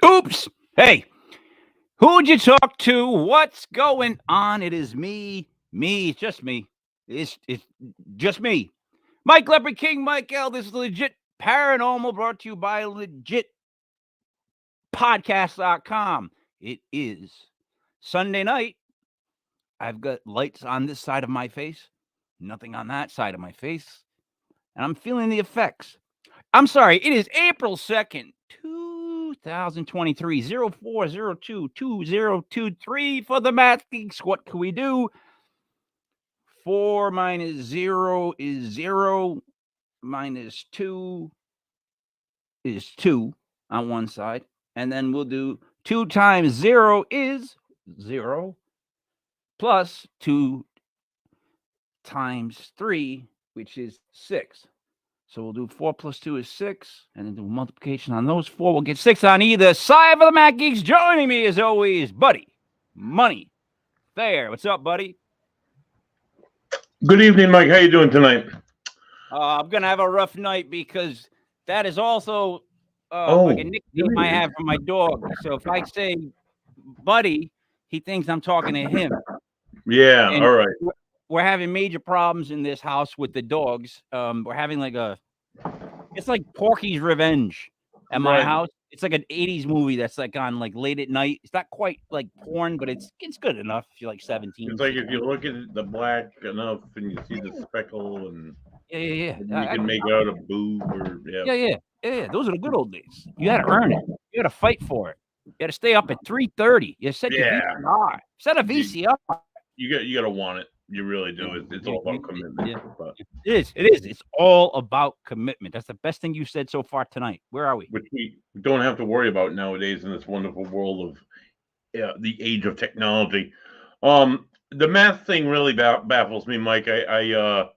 Oops. Hey, who'd you talk to? What's going on? It is me. It's just me. It's just me. Mike Leopard King, Mike L. This is Legit Paranormal, brought to you by LegitPodcast.com. It is Sunday night. I've got lights on this side of my face, nothing on that side of my face, and I'm feeling the effects. I'm sorry, it is April 2nd, 2023, 0402-2023 for the Math Geeks. What can we do? 4 minus 0 is 0, minus 2 is 2 on one side, and then we'll do 2 times 0 is 0, plus 2 times 3, which is 6. So we'll do 4 plus 2 is 6, and then do multiplication on those 4. We'll get 6 on either side for the Mac Geeks. Joining me as always, Buddy Money Fair. What's up, buddy? Good evening, Mike. How you doing tonight? I'm going to have a rough night because that is also like a nickname I have for my dog. So if I say Buddy, he thinks I'm talking to him. Yeah, and all right. We're having major problems in this house with the dogs. We're having it's like Porky's Revenge at my house. It's like an 80s movie that's like on like late at night. It's not quite like porn, but it's good enough if you're like 17. It's like if you look at the black enough and you see the speckle and yeah. You can make out a boob or Yeah. Those are the good old days. You had to earn it. You had to fight for it. You had to stay up at 3:30. You set your VCR. Set a VCR. You gotta want it. You really do. It's all about commitment. Yeah. It is. It's all about commitment. That's the best thing you said so far tonight. Where are we? Which we don't have to worry about nowadays in this wonderful world of the age of technology. The math thing really baffles me, Mike. I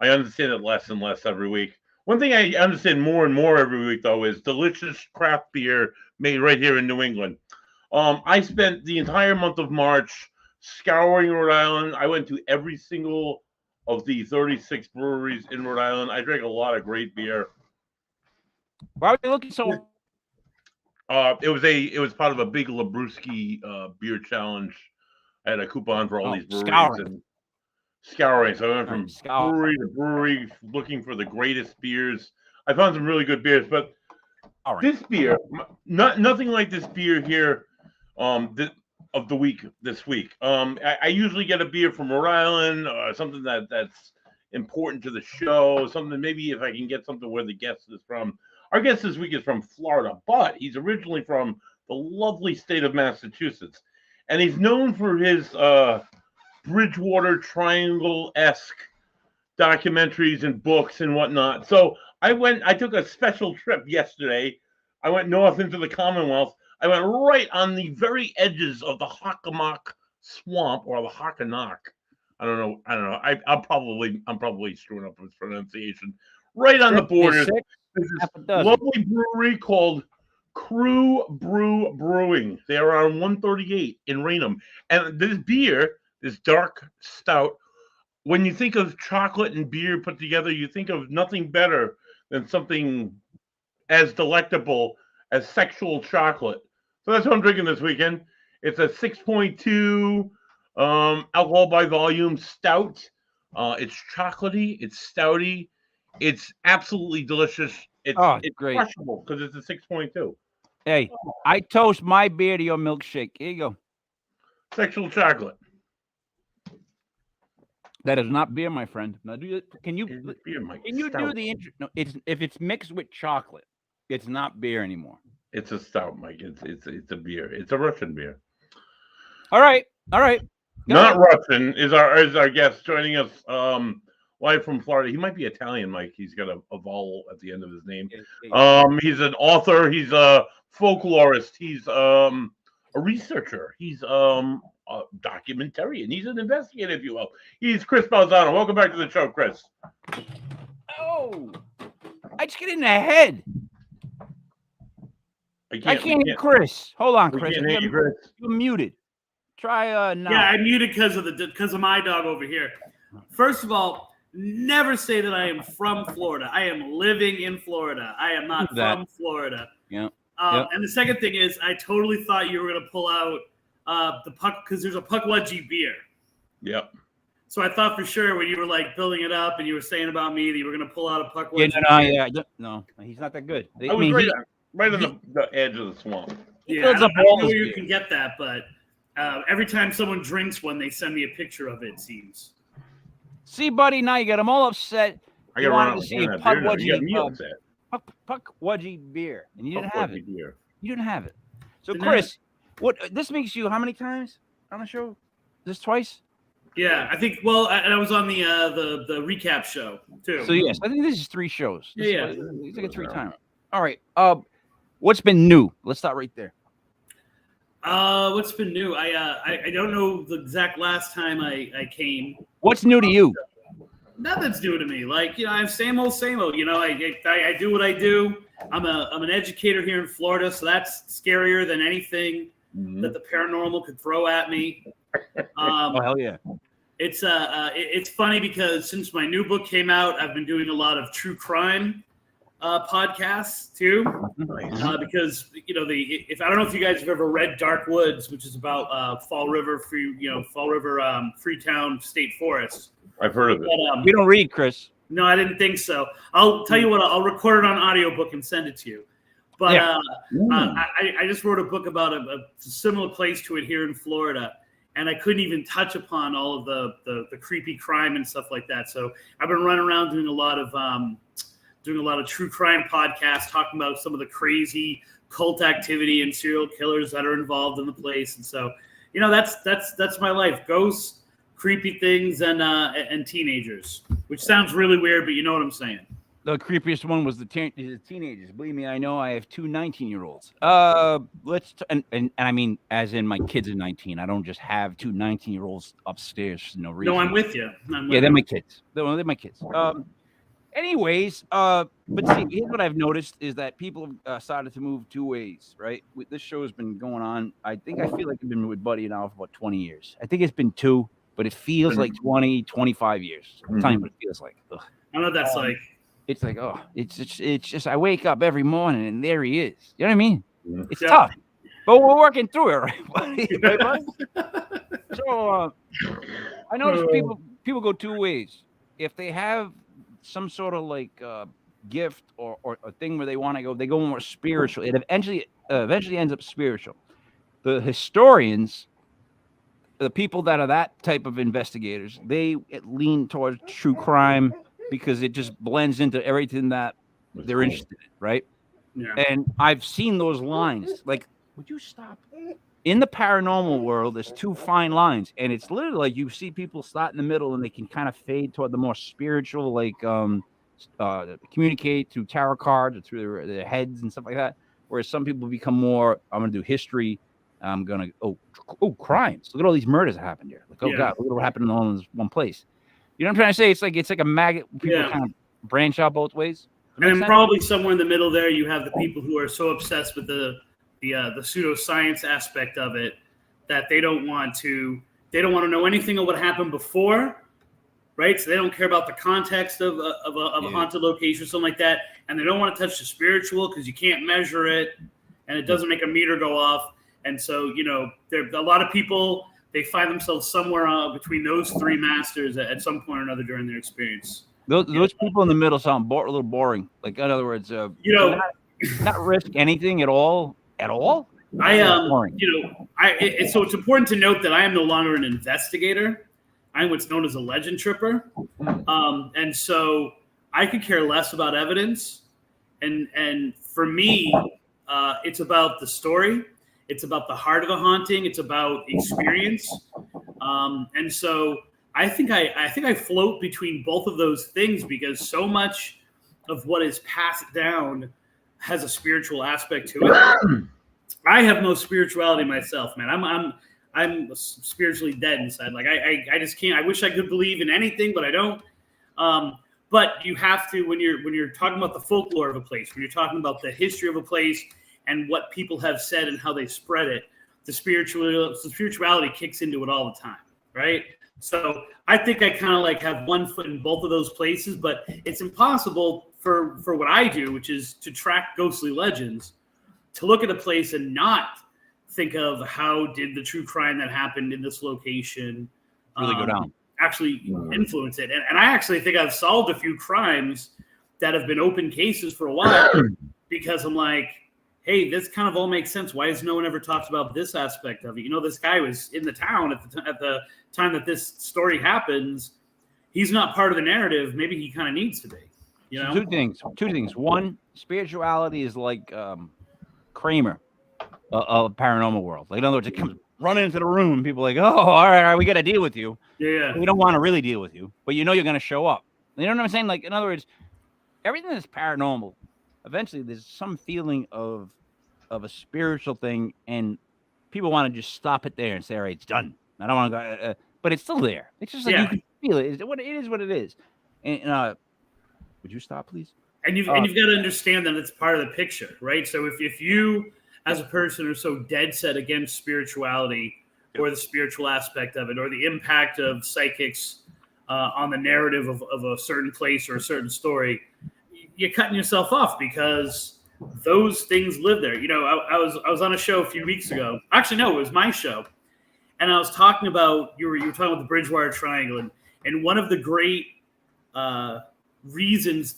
understand it less and less every week. One thing I understand more and more every week, though, is delicious craft beer made right here in New England. I spent the entire month of March scouring Rhode Island. I went to every single of the 36 breweries in Rhode Island. I drank a lot of great beer. Why are you looking so? It was part of a big Labruski beer challenge. I had a coupon for all these breweries scouring. So I went from brewery to brewery looking for the greatest beers. I found some really good beers, but this beer, nothing like this beer here. Of the week this week. I usually get a beer from Rhode Island, something that's important to the show, something maybe if I can get something where the guest is from. Our guest this week is from Florida, but he's originally from the lovely state of Massachusetts. And he's known for his Bridgewater Triangle-esque documentaries and books and whatnot. So I took a special trip yesterday. I went north into the Commonwealth. I went right on the very edges of the Hockomock Swamp or the Hockonock. I don't know. I'm probably screwing up his pronunciation. Right on the border, there's this lovely brewery called Crew Brew Brewing. They are on 138 in Raynham, and this beer, this dark stout. When you think of chocolate and beer put together, you think of nothing better than something as delectable as sexual chocolate. So that's what I'm drinking this weekend. It's a 6.2 alcohol by volume stout. It's chocolatey. It's stouty. It's absolutely delicious. It's great. Crushable because it's a 6.2. Hey, I toast my beer to your milkshake. Here you go. Sexual chocolate. That is not beer, my friend. Now, can you beer, Mike? Can you do the intro? No, if it's mixed with chocolate, it's not beer anymore. It's a stout, Mike. It's a beer. It's a Russian beer. All right. Not Russian is our guest joining us live from Florida. He might be Italian, Mike. He's got a vowel at the end of his name. He's an author. He's a folklorist. He's a researcher. He's a documentarian. He's an investigator, if you will. He's Chris Balzano. Welcome back to the show, Chris. Oh, I just get in the head. I can't hear Chris. Hold on, Chris. You're muted. Try now. Yeah, I muted because of my dog over here. First of all, never say that I am from Florida. I am living in Florida. I am not from Florida. Yeah. And the second thing is, I totally thought you were going to pull out the puck, because there's a pudgewudgie beer. Yep. So I thought for sure when you were like building it up and you were saying about me that you were going to pull out a pudgewudgie. No, he's not that good. I was right on the edge of the swamp. Yeah, I don't know where you can get that, but every time someone drinks one, they send me a picture of it, it seems. See, buddy, now you got them all upset. I got to run out and get that pudgewudgie beer, and you didn't have it. Beer. You didn't have it. So, Chris, what this makes you how many times on the show? This twice? Yeah, I think. Well, I was on the recap show too. So yes, I think this is 3 shows. Yeah, it's like a 3-timer. All right. What's been new? Let's start right there. What's been new? I don't know the exact last time I came. What's new to you? Nothing's new to me. Like, I'm same old. I do what I do. I'm an educator here in Florida, so that's scarier than anything that the paranormal could throw at me. Oh hell yeah! It's funny because since my new book came out, I've been doing a lot of true crime podcasts too. Because if I don't know if you guys have ever read Dark Woods, which is about Fall River Freetown State Forest. I've heard of it. But, you don't read, Chris. No, I didn't think so. I'll tell you what. I'll record it on audiobook and send it to you. But I just wrote a book about a similar place to it here in Florida. And I couldn't even touch upon all of the creepy crime and stuff like that. So I've been running around doing a lot of true crime podcasts, talking about some of the crazy cult activity and serial killers that are involved in the place. And so, that's my life: ghosts, creepy things, and teenagers. Which sounds really weird, but you know what I'm saying. The creepiest one was the teenagers. Believe me, I know. I have 2 19-year-olds. And I mean, as in my kids are 19. I don't just have 2 19-year-olds upstairs for no reason. No, I'm with you. They're my kids. They're my kids. Anyways, but see, here's what I've noticed is that people have started to move 2 ways, right? This show has been going on. I feel like I've been with Buddy now for about 20 years. I think it's been 2, but it feels like 20, 25 years. I'm telling you what it feels like. Ugh. I know what that's like. It's like, it's just I wake up every morning and there he is. You know what I mean? It's Yeah. tough, but we're working through it, right, buddy? Right, buddy? So I notice people go 2 ways. If they have some sort of like gift or a thing where they want to go, they go more spiritual. It eventually ends up spiritual. The historians, the people that are that type of investigators, they lean towards true crime because it just blends into everything that they're interested in, right? Yeah. And I've seen those lines. Like, would you stop? In the paranormal world, there's 2 fine lines, and it's literally like you see people start in the middle, and they can kind of fade toward the more spiritual, like communicate through tarot cards or through their heads and stuff like that. Whereas some people become more, I'm going to do history. I'm going to crimes. Look at all these murders that happened here. Like, God, look at what happened in all in this one place. You know what I'm trying to say? It's like a maggot. People kind of branch out both ways. And then probably somewhere in the middle there, you have the people who are so obsessed with the pseudoscience aspect of it that they don't want to know anything of what happened before, right? So they don't care about the context of a haunted location or something like that, and they don't want to touch the spiritual because you can't measure it, and it doesn't make a meter go off. And so, there a lot of people, they find themselves somewhere between those 3 masters at some point or another during their experience. Those people in the middle sound a little boring. Like, in other words, not risk anything at all. So it's important to note that I am no longer an investigator. I'm what's known as a legend tripper. And so I could care less about evidence. And for me, it's about the story. It's about the heart of the haunting. It's about experience. And so I think I float between both of those things because so much of what is passed down has a spiritual aspect to it. I have no spirituality myself, man. I'm spiritually dead inside. Like I just can't. I wish I could believe in anything, but I don't. But you have to when you're talking about the folklore of a place, when you're talking about the history of a place and what people have said and how they spread it, the spirituality kicks into it all the time, right? So I think I kind of like have one foot in both of those places, but it's impossible for what I do, which is to track ghostly legends, to look at a place and not think of how did the true crime that happened in this location really go down, actually influence it. And I actually think I've solved a few crimes that have been open cases for a while because I'm like, hey, this kind of all makes sense. Why has no one ever talked about this aspect of it? You know, this guy was in the town at the time that this story happens. He's not part of the narrative. Maybe he kind of needs to be. You know, two things. One, spirituality is like Kramer of paranormal world. Like, in other words, it comes running into the room. People are like, oh, all right, we got to deal with you. Yeah. We don't want to really deal with you, but you know you're going to show up. You know what I'm saying? Like, in other words, everything that's paranormal, eventually there's some feeling of a spiritual thing, and people want to just stop it there and say, all right, it's done. I don't want to go, but it's still there. It's just like you can feel it. It is what it is. And would you stop, please? And you've got to understand that it's part of the picture, right? So if you, as a person, are so dead set against spirituality or the spiritual aspect of it, or the impact of psychics on the narrative of a certain place or a certain story, you're cutting yourself off because those things live there. You know, I was on a show a few weeks ago. Actually, no, it was my show, and I was talking about you were talking about the Bridgewater Triangle, and one of the great reasons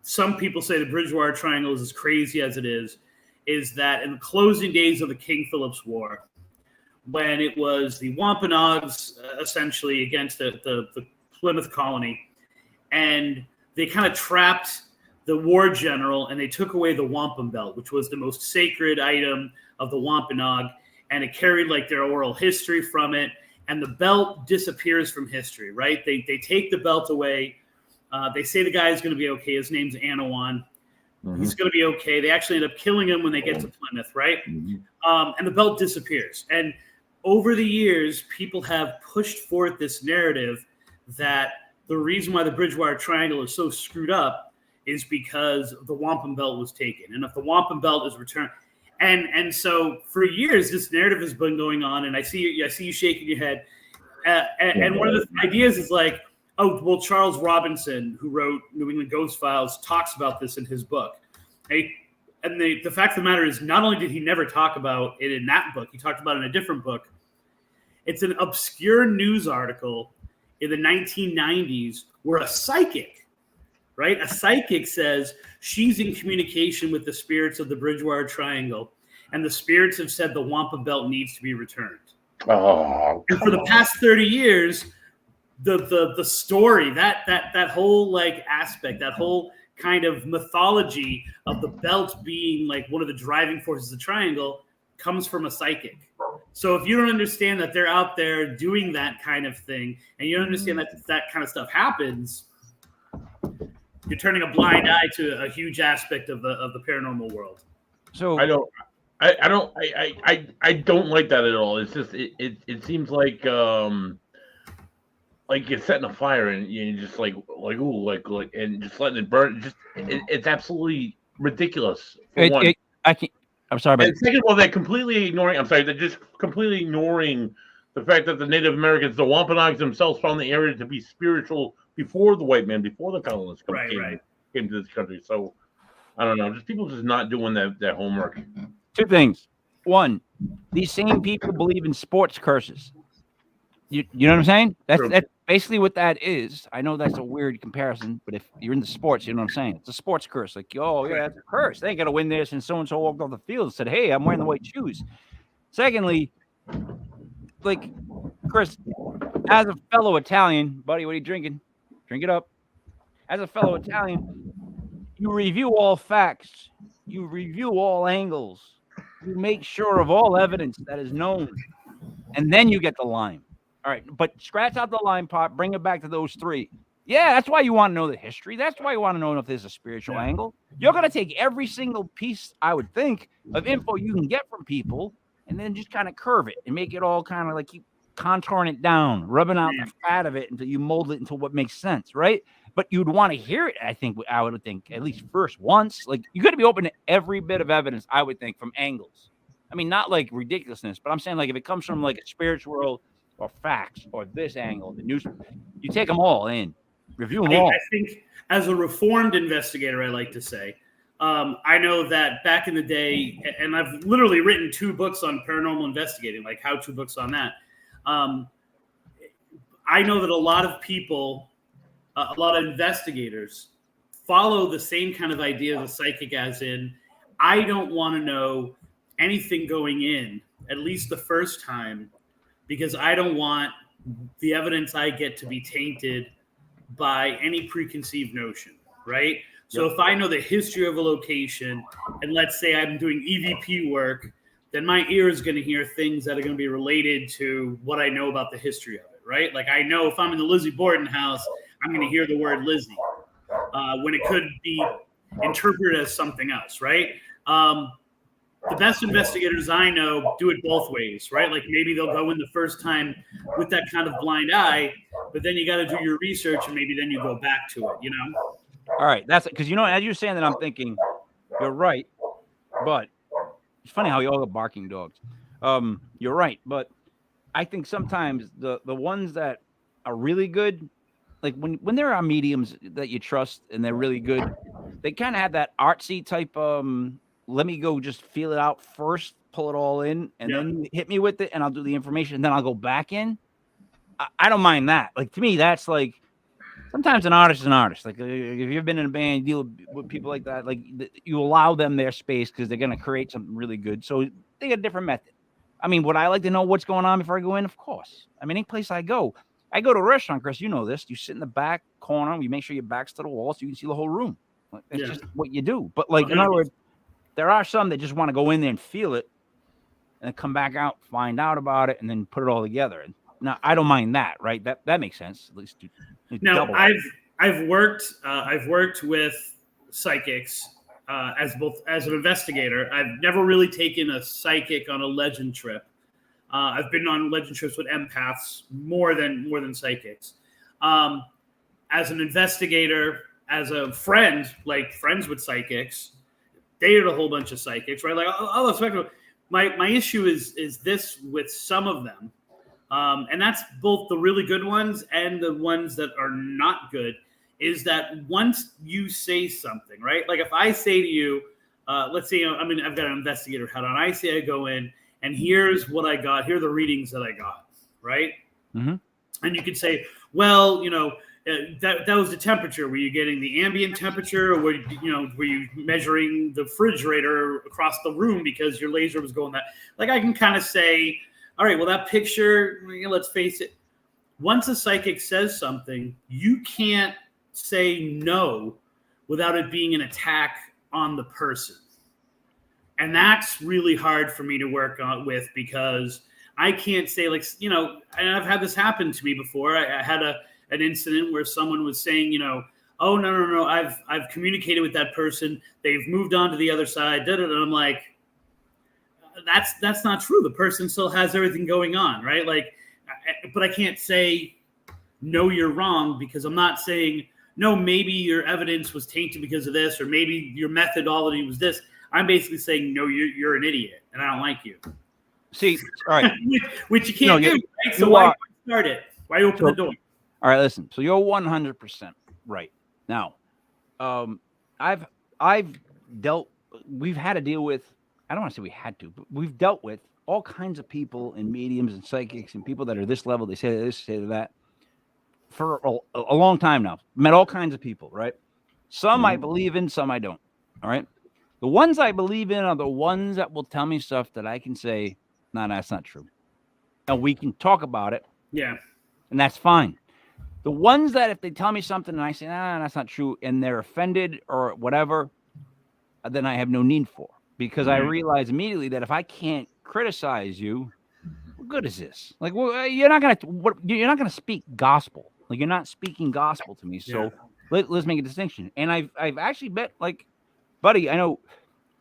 some people say the Bridgewater Triangle is as crazy as it is that in the closing days of the King Philip's War, when it was the Wampanoags essentially against the Plymouth colony, and they kind of trapped the war general, and they took away the wampum belt, which was the most sacred item of the Wampanoag, and it carried like their oral history from it, and the belt disappears from history, right? They take the belt away. They say the guy is going to be okay. His name's Anawan. Mm-hmm. He's going to be okay. They actually end up killing him when they get to Plymouth, right? Mm-hmm. And the belt disappears. And over the years, people have pushed forth this narrative that the reason why the Bridgewater Triangle is so screwed up is because the wampum belt was taken. And if the wampum belt is returned, and so for years, this narrative has been going on, and I see you shaking your head. And one of the ideas is like, oh, well, Charles Robinson, who wrote New England Ghost Files, talks about this in his book. And the fact of the matter is, not only did he never talk about it in that book, he talked about it in a different book. It's an obscure news article in the 1990s where a psychic says she's in communication with the spirits of the Bridgewater Triangle, and the spirits have said the wampum belt needs to be returned. Oh, and for the past 30 years, the story, that whole like aspect, that whole kind of mythology of the belt being like one of the driving forces of the triangle comes from a psychic. So if you don't understand that they're out there doing that kind of thing, and you don't understand that kind of stuff happens, you're turning a blind eye to a huge aspect of the paranormal world. So I don't like that at all. It's just it seems like you're setting a fire and you're just like and just letting it burn. It's absolutely ridiculous. I'm sorry, but second of all, they're completely ignoring. They're just completely ignoring the fact that the Native Americans, the Wampanoags themselves, found the area to be spiritual before the white man, before the colonists came to this country. So I don't know, just people just not doing their homework. Two things. One, these same people believe in sports curses. You know what I'm saying? That's basically what that is. I know that's a weird comparison, but if you're into sports, you know what I'm saying? It's a sports curse. Like, oh, yeah, it's a curse. They ain't got to win this. And so-and-so walked off the field and said, hey, I'm wearing the white shoes. Secondly, like, Chris, as a fellow Italian, buddy, what are you drinking? Drink it up. As a fellow Italian, you review all facts. You review all angles. You make sure of all evidence that is known. And then you get the lime. All right, but scratch out the lime part, bring it back to those three. Yeah, that's why you want to know the history. That's why you want to know if there's a spiritual angle. You're going to take every single piece, I would think, of info you can get from people and then just kind of curve it and make it all kind of like keep contouring it down, rubbing out the fat of it until you mold it into what makes sense, right? But you'd want to hear it, I would think, at least first once. Like, you got to be open to every bit of evidence, I would think, from angles. I mean, not like ridiculousness, but I'm saying like if it comes from like a spiritual world, or facts, or this angle, the news, you take them all in, review them all. I think as a reformed investigator, I like to say, I know that back in the day, and I've literally written 2 books on paranormal investigating, like how-to books on that. I know that a lot of people, a lot of investigators follow the same kind of idea of the psychic, as in, I don't want to know anything going in, at least the first time, because I don't want the evidence I get to be tainted by any preconceived notion, right? So if I know the history of a location, and let's say I'm doing EVP work, then my ear is going to hear things that are going to be related to what I know about the history of it, right? Like I know if I'm in the Lizzie Borden house, I'm going to hear the word Lizzie when it could be interpreted as something else, right? The best investigators I know do it both ways, right? Like maybe they'll go in the first time with that kind of blind eye, but then you got to do your research and maybe then you go back to it, you know? All right. That's because, as you're saying that, I'm thinking you're right, but it's funny how you all are barking dogs. You're right. But I think sometimes the ones that are really good, like when there are mediums that you trust and they're really good, they kind of have that artsy type, let me go just feel it out first, pull it all in, and then hit me with it, and I'll do the information, and then I'll go back in. I don't mind that. Like, to me, that's like, sometimes an artist is an artist. Like, if you've been in a band, you deal with people like that, like, you allow them their space because they're going to create something really good. So they got a different method. I mean, would I like to know what's going on before I go in? Of course. I mean, any place I go to a restaurant, Chris, you know this. You sit in the back corner, you make sure your back's to the wall so you can see the whole room. It's just what you do. But, like, in other words, there are some that just want to go in there and feel it and then come back out, find out about it, and then put it all together. And now, I don't mind that, right? That makes sense. At least. Now, I've worked with psychics as an investigator. I've never really taken a psychic on a legend trip. I've been on legend trips with empaths more than psychics. As an investigator, as a friend, like friends with psychics, dated a whole bunch of psychics, right? Like, my issue is this with some of them, and that's both the really good ones and the ones that are not good, is that once you say something, right? Like if I say to you, let's say, I've got an investigator hat on. I say I go in and here's what I got. Here are the readings that I got, right? Mm-hmm. And you could say, well, that was the temperature. Were you getting the ambient temperature, or were you measuring the refrigerator across the room because your laser was going that? Like I can kind of say, all right, well that picture, let's face it. Once a psychic says something, you can't say no without it being an attack on the person, and that's really hard for me to work on with, because I can't say and I've had this happen to me before. I had an incident where someone was saying, oh, no, I've communicated with that person. They've moved on to the other side. And I'm like, that's not true. The person still has everything going on, right? Like, but I can't say, no, you're wrong, because I'm not saying, no, maybe your evidence was tainted because of this, or maybe your methodology was this. I'm basically saying, no, you're an idiot, and I don't like you. See, all right. which you can't do, right? So why start it? Why open the door? All right, listen. So you're 100% right. Now, we've had to deal with, I don't want to say we had to, but we've dealt with all kinds of people and mediums and psychics and people that are this level. They say this, say that, for a long time now. Met all kinds of people, right? Some I believe in, some I don't. All right. The ones I believe in are the ones that will tell me stuff that I can say, no, that's not true. And we can talk about it. Yeah. And that's fine. The ones that if they tell me something and I say, nah, that's not true, and they're offended or whatever, then I have no need for. Because I realize immediately that if I can't criticize you, what good is this? Like, well, you're not gonna speak gospel. Like, you're not speaking gospel to me. So let's make a distinction. And I've actually bet, like, buddy, I know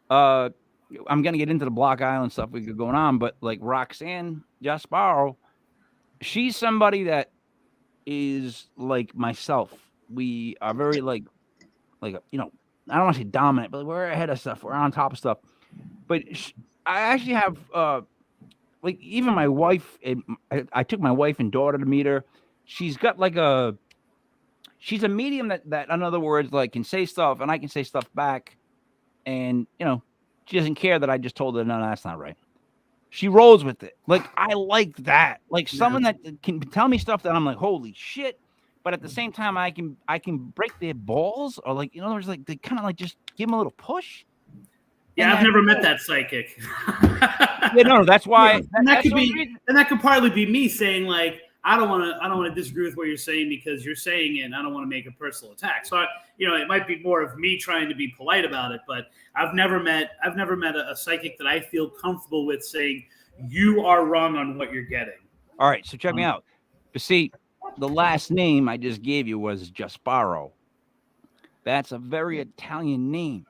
I'm gonna get into the Block Island stuff we got going on, but like Roxanne Jasparo, she's somebody that is like myself. We are very like I don't want to say dominant, but we're ahead of stuff. We're on top of stuff. But I actually have like even my wife. I took my wife and daughter to meet her. She's got like she's a medium that in other words, like can say stuff and I can say stuff back and she doesn't care that I just told her no, that's not right. She rolls with it. Like, I like that. Like someone that can tell me stuff that I'm like, holy shit. But at the same time, I can break their balls, or like, there's like they kind of like just give them a little push. Yeah, I've never met that psychic. Yeah, no, that's why. That could partly be me saying like, I don't want to disagree with what you're saying because you're saying it, and I don't want to make a personal attack. So it might be more of me trying to be polite about it, but I've never met a psychic that I feel comfortable with saying you are wrong on what you're getting. All right, so check me out. But see, the last name I just gave you was Jasparo. That's a very Italian name.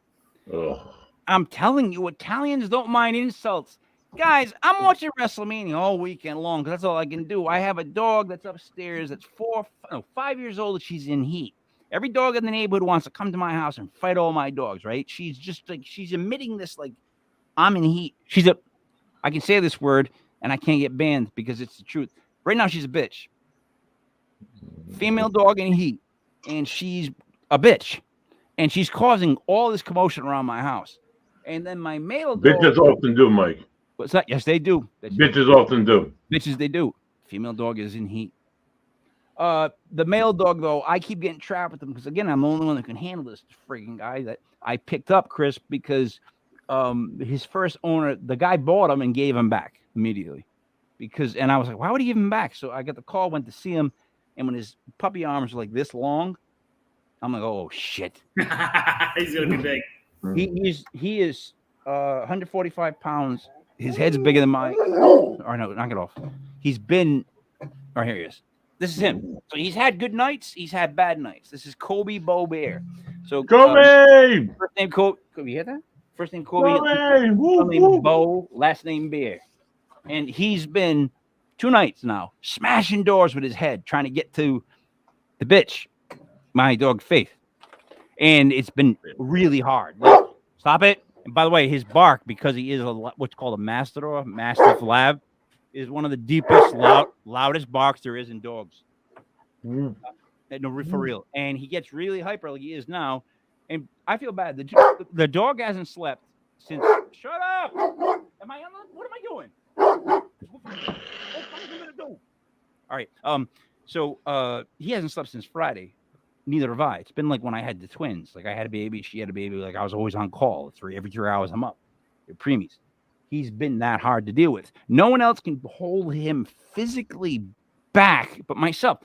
Ugh. I'm telling you, Italians don't mind insults. Guys, I'm watching WrestleMania all weekend long because that's all I can do. I have a dog that's upstairs that's 5 years old. She's in heat. Every dog in the neighborhood wants to come to my house and fight all my dogs, right? She's just like, she's emitting this, like, I'm in heat. I can say this word and I can't get banned because it's the truth. Right now, she's a bitch. Female dog in heat. And she's a bitch. And she's causing all this commotion around my house. And then my male dog. Bitches often do, Mike. What's that? Yes, they do. Bitches often do. Bitches, they do. Female dog is in heat. The male dog, though, I keep getting trapped with them because, again, I'm the only one that can handle this freaking guy that I picked up, Chris, because his first owner, the guy bought him and gave him back immediately. And I was like, why would he give him back? So I got the call, went to see him, and when his puppy arms were like this long, I'm like, oh, shit. He's going to be big. He is 145 pounds. His head's bigger than mine. Or no, knock it off. He's been. Oh, here he is. This is him. So he's had good nights. He's had bad nights. This is Kobe Bo Bear. So Kobe. First name Kobe. You hear that? First name Kobe. Kobe. Name Bo. Last name Bear. And he's been 2 nights now smashing doors with his head, trying to get to the bitch, my dog Faith. And it's been really hard. Like, stop it. And by the way, his bark, because he is what's called a Mastiff Lab, is one of the deepest, loudest barks there is in dogs. No, for real. And he gets really hyper like he is now. And I feel bad. The dog hasn't slept since. Shut up! What am I doing? What am I gonna do? All right. So he hasn't slept since Friday. Neither have I. It's been like when I had the twins. Like I had a baby, she had a baby. Like I was always on call. Every 3 hours I'm up. They're preemies. He's been that hard to deal with. No one else can hold him physically back but myself.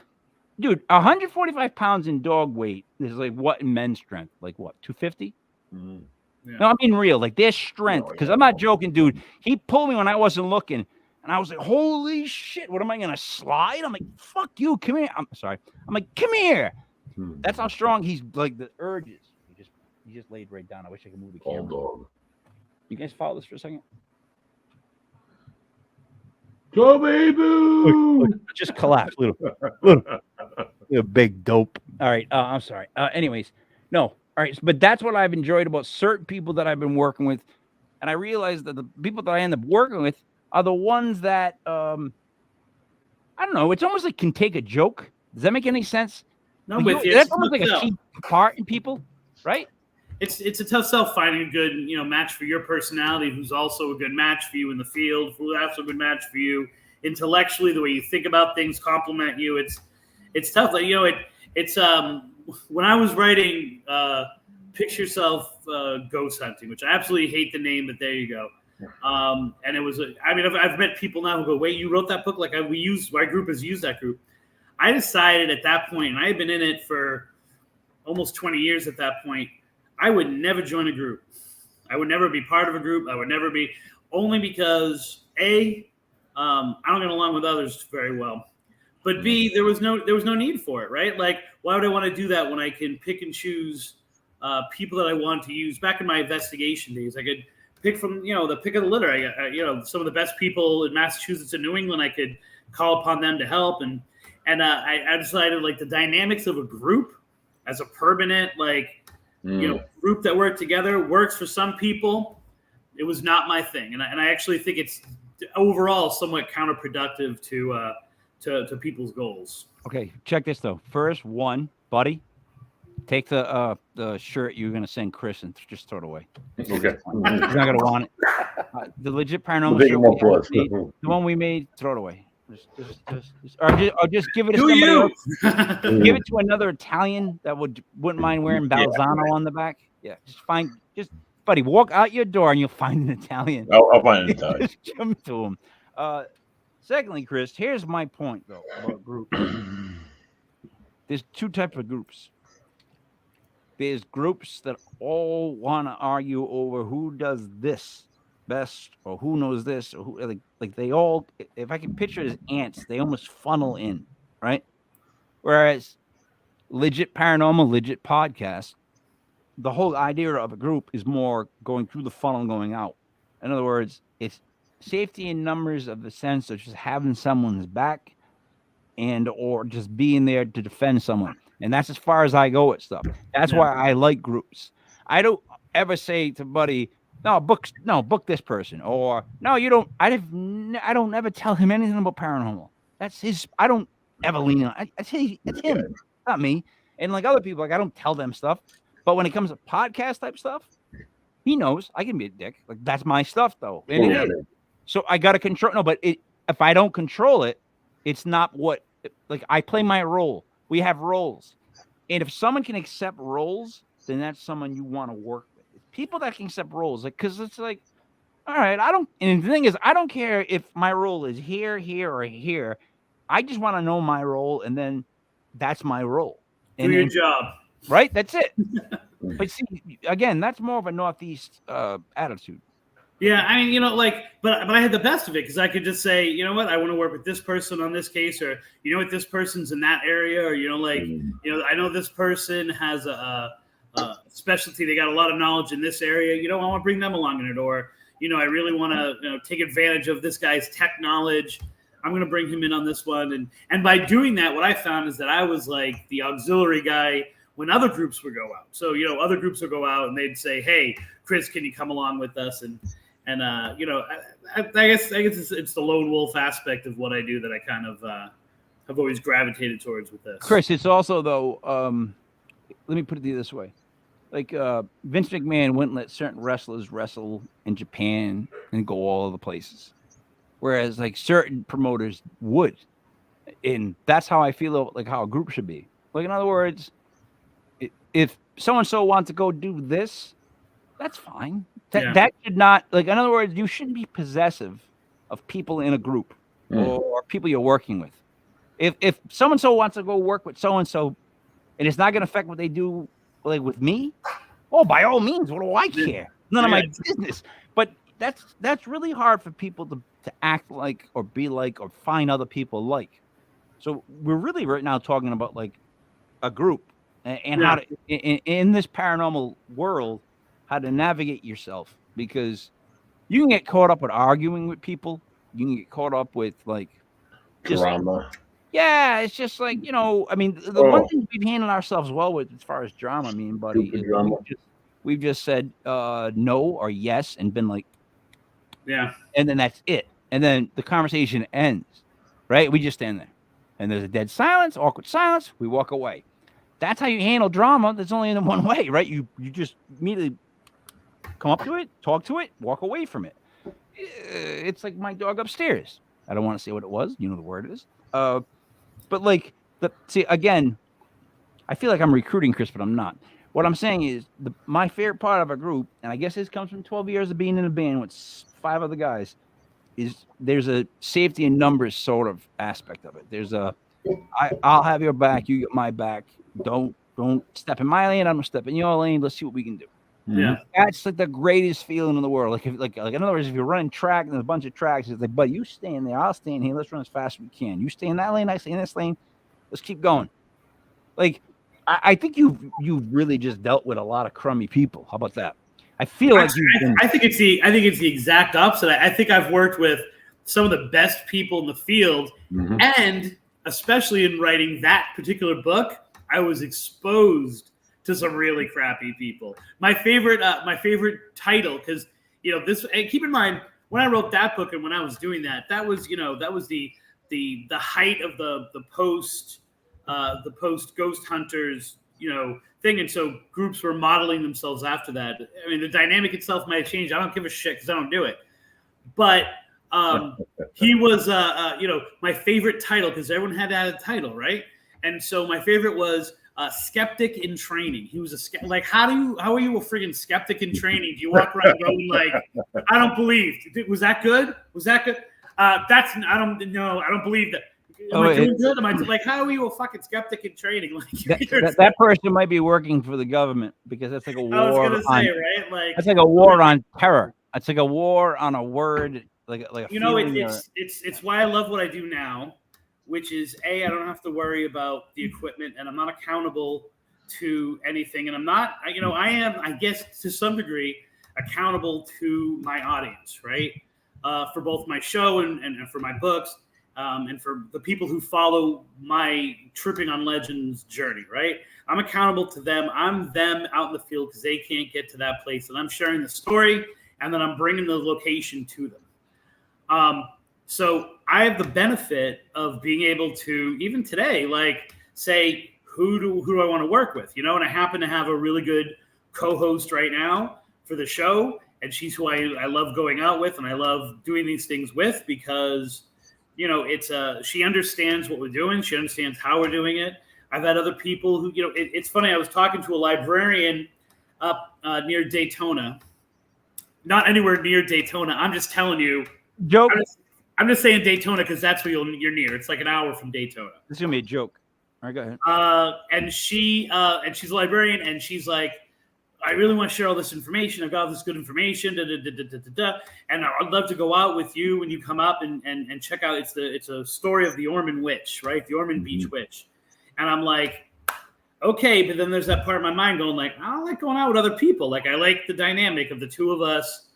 Dude, 145 pounds in dog weight is like what in men's strength? Like what, 250? Mm-hmm. Yeah. No, I mean real. Like their strength. Because I'm not joking, dude. He pulled me when I wasn't looking. And I was like, holy shit, what am I going to slide? I'm like, fuck you, come here. I'm sorry. I'm like, come here. That's how strong he's like the urges. He just laid right down. I wish I could move the camera. Dog. You guys follow this for a second? Kobe boo! Look, just collapse. Little big dope. All right. I'm sorry. Anyways, no. All right. But that's what I've enjoyed about certain people that I've been working with. And I realized that the people that I end up working with are the ones that, I don't know. It's almost like can take a joke. Does that make any sense? No, like, with that's almost like a key part in people, right? It's a tough sell finding a good match for your personality, who's also a good match for you in the field, who's also a good match for you intellectually, the way you think about things, compliment you. It's tough. Like it's when I was writing Picture Yourself Ghost Hunting, which I absolutely hate the name, but there you go. And it was I've met people now who go, wait, you wrote that book? Like my group has used that group. I decided at that point, and I had been in it for almost 20 years at that point, I would never join a group. I would never be part of a group. I would never be, only because I don't get along with others very well. But B, there was no need for it, right? Like, why would I want to do that when I can pick and choose people that I want to use? Back in my investigation days, I could pick from the pick of the litter. I some of the best people in Massachusetts and New England. I could call upon them to help, and I decided like the dynamics of a group as a permanent group that worked together works for some people. It was not my thing, and I actually think it's overall somewhat counterproductive to people's goals. Okay, check this though. First one, buddy, Take the shirt you're gonna send Chris and just throw it away. Okay. He's not gonna want it. The legit paranormal We'll shirt the one we made, throw it away. Or just give it to somebody else. Give it to another Italian that wouldn't mind wearing Balzano on the back. Yeah, buddy, walk out your door and you'll find an Italian. I'll find an Italian. Just give them to him. Secondly, Chris, here's my point though about groups. There's two types of groups. There's groups that all want to argue over who does this best or who knows this or who like they all, if I can picture it as ants, they almost funnel in, right? Whereas legit paranormal, legit podcast, the whole idea of a group is more going through the funnel and going out. In other words, it's safety in numbers of the sense of just having someone's back and or just being there to defend someone. And that's as far as I go with stuff. That's why I like groups. I don't ever say to buddy, book this person, or no, you don't. I don't ever tell him anything about paranormal. That's his. I don't ever lean on. It's him, not me. And like other people, like I don't tell them stuff. But when it comes to podcast type stuff, he knows I can be a dick. Like that's my stuff, though. And it is. So I got to control. No, but if I don't control it, it's not what. Like I play my role. We have roles, and if someone can accept roles, then that's someone you want to work with. People that can accept roles, like, because it's like, all right, I don't. And the thing is, I don't care if my role is here, or here. I just want to know my role, and then that's my role. Do your job, right? That's it. But see, again, that's more of a Northeast attitude. Yeah, I mean, but I had the best of it because I could just say, you know what, I want to work with this person on this case, or you know what, this person's in that area, or I know this person has a specialty. They got a lot of knowledge in this area. I want to bring them along in it, or I really want to take advantage of this guy's tech knowledge. I'm going to bring him in on this one, and by doing that, what I found is that I was like the auxiliary guy when other groups would go out. So other groups would go out and they'd say, "Hey, Chris, can you come along with us?" And I guess it's the lone wolf aspect of what I do that I kind of have always gravitated towards with this. Chris, it's also though. Let me put it this way: like Vince McMahon wouldn't let certain wrestlers wrestle in Japan and go all over the places, whereas like certain promoters would, and that's how I feel like how a group should be. Like in other words, if so and so wants to go do this, that's fine. That should not, like, in other words, you shouldn't be possessive of people in a group or people you're working with. If so-and-so wants to go work with so-and-so and it's not going to affect what they do, like, with me, by all means, what do I care? None of my business. But that's really hard for people to act like or be like or find other people like. So we're really right now talking about, like, a group and how to, in this paranormal world, how to navigate yourself, because you can get caught up with arguing with people. You can get caught up with like just drama. Yeah, it's just like, I mean, the one thing we've handled ourselves well with as far as drama, me and buddy, is we've just said no or yes and been like, and then that's it. And then the conversation ends, right? We just stand there and there's a dead silence, awkward silence. We walk away. That's how you handle drama. There's only in one way, right? You just immediately come up to it, talk to it, walk away from it. It's like my dog upstairs. I don't want to say what it was. You know the word it is. But like, see, again, I feel like I'm recruiting Chris, but I'm not. What I'm saying is my favorite part of a group, and I guess this comes from 12 years of being in a band with 5 other guys, is there's a safety in numbers sort of aspect of it. There's I'll have your back, you get my back. Don't step in my lane. I'm gonna step in your lane. Let's see what we can do. Yeah, that's like the greatest feeling in the world. Like, like in other words, if you're running track and there's a bunch of tracks, it's like, buddy, you stay in there. I'll stay in here. Let's run as fast as we can. You stay in that lane. I stay in this lane. Let's keep going. Like, I think you've really just dealt with a lot of crummy people. How about that? I feel like I think it's the exact opposite. I think I've worked with some of the best people in the field, and especially in writing that particular book, I was exposed to some really crappy people. My favorite title, because this. And keep in mind, when I wrote that book and when I was doing that was the height of the post Ghost Hunters thing. And so groups were modeling themselves after that. I mean, the dynamic itself might have changed. I don't give a shit because I don't do it. But he was, my favorite title, because everyone had to have a title, right? And so my favorite was skeptic in training. He was a like, how are you a freaking skeptic in training? Do you walk around going like, I don't believe? Was that good? I don't believe that. Am I doing good? Am I like, how are you a fucking skeptic in training? Like that person might be working for the government, because that's like a war. I was gonna say, right? Like that's like a war on terror. It's like a war on a word, like a it's why I love what I do now, which is I don't have to worry about the equipment, and I'm not accountable to anything, and I'm not, I am, I guess, to some degree accountable to my audience, right? For both my show and for my books. And for the people who follow my Tripping on Legends journey, right? I'm accountable to them. I'm them out in the field because they can't get to that place. And I'm sharing the story, and then I'm bringing the location to them. So I have the benefit of being able to, even today, like say, who do I want to work with? And I happen to have a really good co-host right now for the show. And she's who I love going out with, and I love doing these things with, because she understands what we're doing. She understands how we're doing it. I've had other people who, it's funny. I was talking to a librarian up near Daytona, not anywhere near Daytona. I'm just telling you. Joke. I'm just saying Daytona because that's where you're near. It's like an hour from Daytona. This is gonna be a joke. All right, go ahead. And she's a librarian, and she's like, I really want to share all this information. I've got all this good information, and I'd love to go out with you when you come up and check out. It's a story of the Ormond Witch, right? The Ormond Beach Witch. And I'm like, okay, but then there's that part of my mind going like, I don't like going out with other people. Like I like the dynamic of the two of us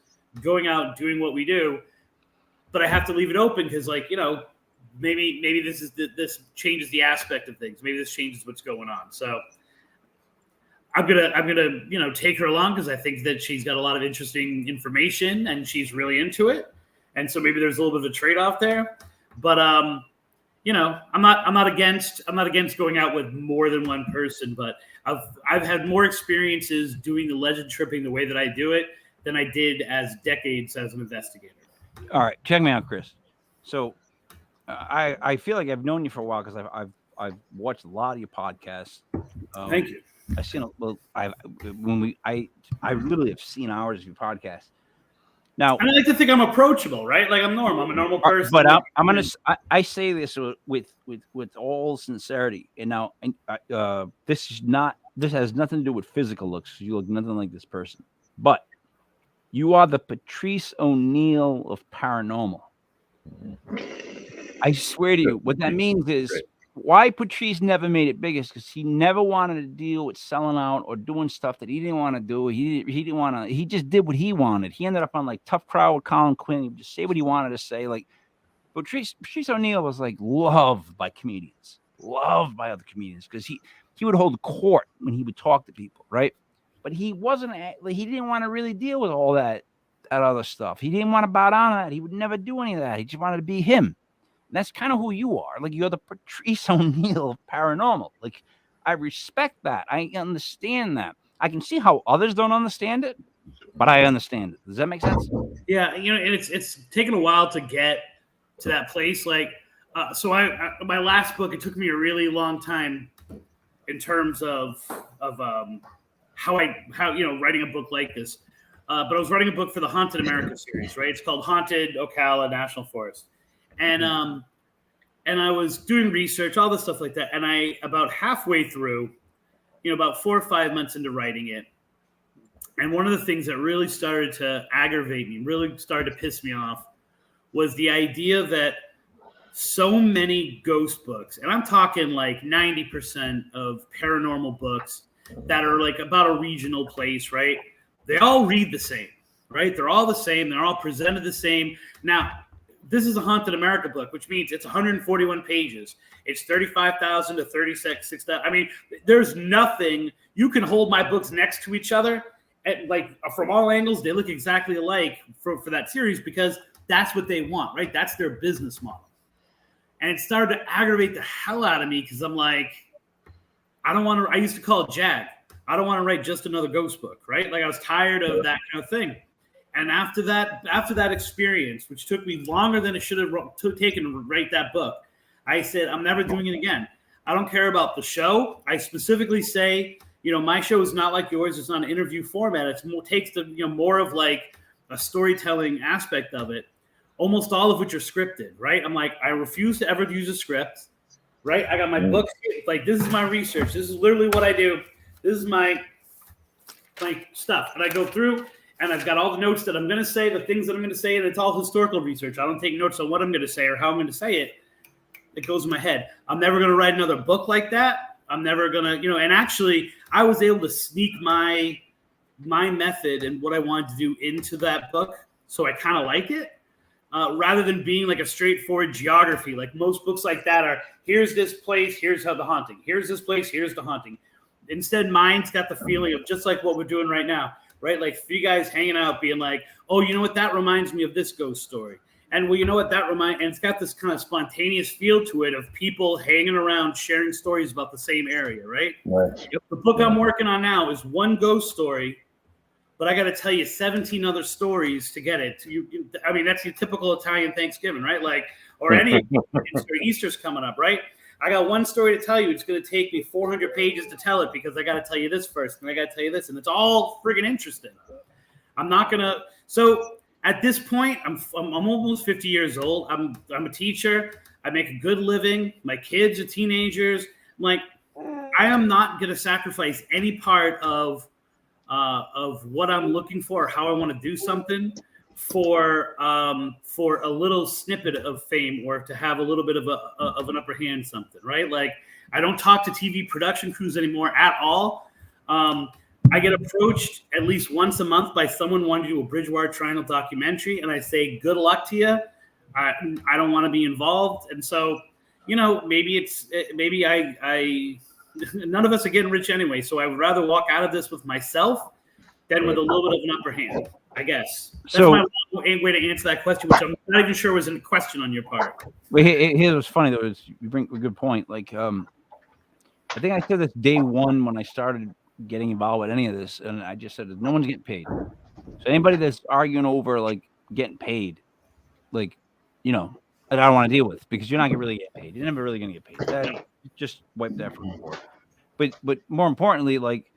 going out doing what we do, but I have to leave it open because maybe this changes the aspect of things. Maybe this changes what's going on. So I'm gonna take her along because I think that she's got a lot of interesting information and she's really into it, and so maybe there's a little bit of a trade-off there. But I'm not against going out with more than one person. But I've had more experiences doing the legend tripping the way that I do it than I did as decades as an investigator. All right, check me out, Chris. So I feel like I've known you for a while because I've watched a lot of your podcasts. Thank you. I've seen I literally have seen hours of your podcast. Now, I like to think I'm approachable, right? Like I'm normal. I'm a normal person. But I say this with all sincerity. And now, this has nothing to do with physical looks. You look nothing like this person. But you are the Patrice O'Neill of paranormal. I swear to you, what that means is. Why Patrice never made it big is because he never wanted to deal with selling out or doing stuff that he didn't want to do. He didn't want to. He just did what he wanted. He ended up on like Tough Crowd with Colin Quinn. He would just say what he wanted to say. Like Patrice O'Neill was like loved by comedians, loved by other comedians because he would hold court when he would talk to people, right? But he wasn't. He didn't want to really deal with all that other stuff. He didn't want to bow down to that. He would never do any of that. He just wanted to be him. That's kind of who you are. Like you're the Patrice O'Neill of paranormal. Like I respect that. I understand that. I can see how others don't understand it, but I understand it. Does that make sense? Yeah, and it's taken a while to get to that place. Like, so my last book, it took me a really long time in terms of how writing a book like this. But I was writing a book for the Haunted America series, right? It's called Haunted Ocala National Forest. And I was doing research, all this stuff like that. And I, about halfway through, about 4 or 5 months into writing it, and one of the things that really started to aggravate me, really started to piss me off, was the idea that so many ghost books, and I'm talking like 90% of paranormal books that are like about a regional place, right? They all read the same, right? They're all the same. They're all presented the same. Now, this is a Haunted America book, which means it's 141 pages. It's 35,000 to 36,000. I mean, there's nothing. You can hold my books next to each other, and like from all angles, they look exactly alike for that series because that's what they want, right? That's their business model. And it started to aggravate the hell out of me because I'm like, I used to call it JAG. I don't want to write just another ghost book, right? Like I was tired of that kind of thing. And after that experience, which took me longer than it should have taken to write that book, I said, I'm never doing it again. I don't care about the show. I specifically say, my show is not like yours. It's not an interview format. It takes the, more of like a storytelling aspect of it, almost all of which are scripted, right? I'm like, I refuse to ever use a script, right? I got my book, like this is my research. This is literally what I do. This is my stuff. And I go through and I've got all the notes that I'm going to say, the things that I'm going to say, and it's all historical research. I don't take notes on what I'm going to say or how I'm going to say it. It goes in my head. I'm never going to write another book like that. I'm never going to, and actually I was able to sneak my method and what I wanted to do into that book. So I kind of like it rather than being like a straightforward geography. Like most books like that are, here's this place, here's how the haunting. Here's this place, here's the haunting. Instead, mine's got the feeling of just like what we're doing right now, right? Like three guys hanging out being like, oh, you know what? That reminds me of this ghost story. And well, you know what and it's got this kind of spontaneous feel to it of people hanging around sharing stories about the same area, right? The book I'm working on now is one ghost story, but I got to tell you 17 other stories to get it. I mean, that's your typical Italian Thanksgiving, right? Like, or any Easter's coming up, right? I got one story to tell you. It's going to take me 400 pages to tell it because I got to tell you this first, and I got to tell you this, and it's all friggin' interesting. I'm not gonna. So at this point, I'm almost 50 years old. I'm a teacher. I make a good living. My kids are teenagers. I'm like, I am not going to sacrifice any part of what I'm looking for or how I want to do something for a little snippet of fame or to have a little bit of an upper hand something, right? Like I don't talk to TV production crews anymore at all. I get approached at least once a month by someone wanting to do a Bridgewater Triangle documentary, and I say, good luck to you. I don't want to be involved. And so, maybe I none of us are getting rich anyway, so I would rather walk out of this with myself than with a little bit of an upper hand, I guess. That's my way to answer that question, which I'm not even sure was a question on your part. Wait, here's what's funny, though, is you bring a good point. Like, I think I said this day one when I started getting involved with any of this, and I just said no one's getting paid. So anybody that's arguing over like getting paid, like, I don't want to deal with because you're not gonna really get paid. You're never really gonna get paid. Just wipe that from the board. But more importantly, like,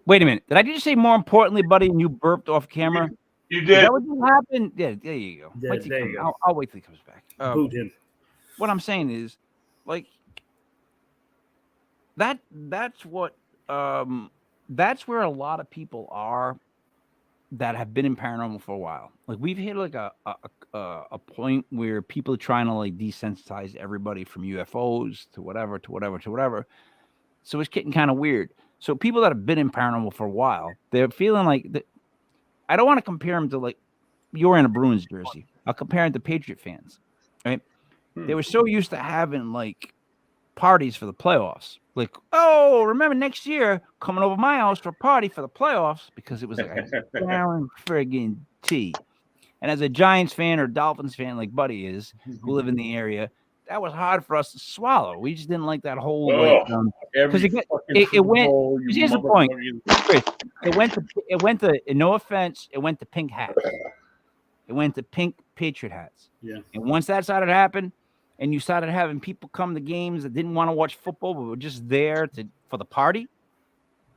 wait a minute, did I just say more importantly, buddy? And you burped off camera. You did. Is that what happened? Yeah, there you go. There you go. I'll wait till he comes back. Boot him. What I'm saying is, like, that's where a lot of people are that have been in paranormal for a while. Like we've hit like a point where people are trying to like desensitize everybody from UFOs to whatever. So it's getting kind of weird. So people that have been in paranormal for a while, they're feeling like I don't want to compare them to like you're in a Bruins jersey. I'll compare them to Patriot fans, right? They were so used to having like parties for the playoffs. Like, oh, remember next year coming over my house for a party for the playoffs because it was like a friggin' tea. And as a Giants fan or Dolphins fan, like Buddy is, who live in the area, that was hard for us to swallow. We just didn't like that whole because it went. Here's the point. It went to. No offense, it went to pink hats. It went to pink Patriot hats. Yeah. And once that started to happen, and you started having people come to games that didn't want to watch football but were just there for the party,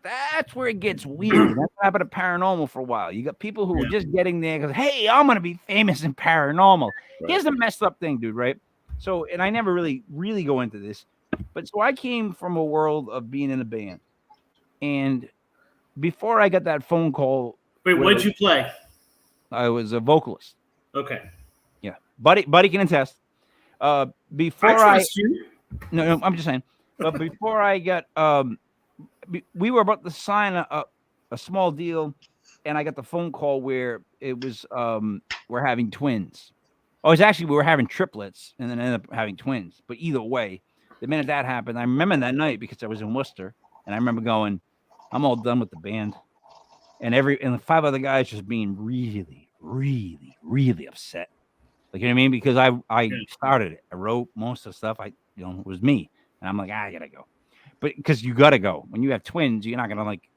that's where it gets weird. That's what happened to paranormal for a while. You got people who were just getting there because, hey, I'm going to be famous in paranormal. Right. Here's the messed up thing, dude, right? So, and I never really go into this, but so I came from a world of being in a band. And before I got that phone call. Wait, what did you play? I was a vocalist. Okay. Yeah. Buddy can attest. Before I trust you. No, I'm just saying. But before I got, we were about to sign a small deal, and I got the phone call where it was we're having twins. Oh, it's actually we were having triplets, and then ended up having twins. But either way, the minute that happened, I remember that night because I was in Worcester, and I remember going, I'm all done with the band, and the 5 other guys just being really, really, really upset. Like, you know what I mean? Because I started it. I wrote most of the stuff. It was me. And I'm like, I gotta go. But because you gotta go. When you have twins, you're not gonna like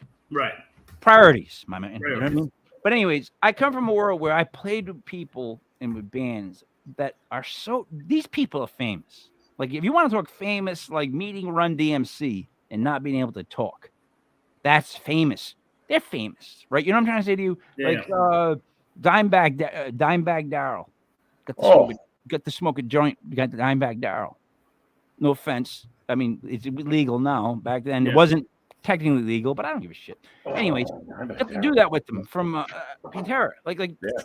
priorities, my man. You know what I mean? But anyways, I come from a world where I played with people and with bands that are these people are famous. Like if you want to talk famous, like meeting Run DMC and not being able to talk, that's famous. They're famous, right? You know what I'm trying to say to you? Dimebag Darrell got to smoke a joint. You got the Dimebag Darrell. No offense. I mean, it's legal now. Back then, it wasn't technically legal, but I don't give a shit. Anyways, you have to do that with them from Pantera. Like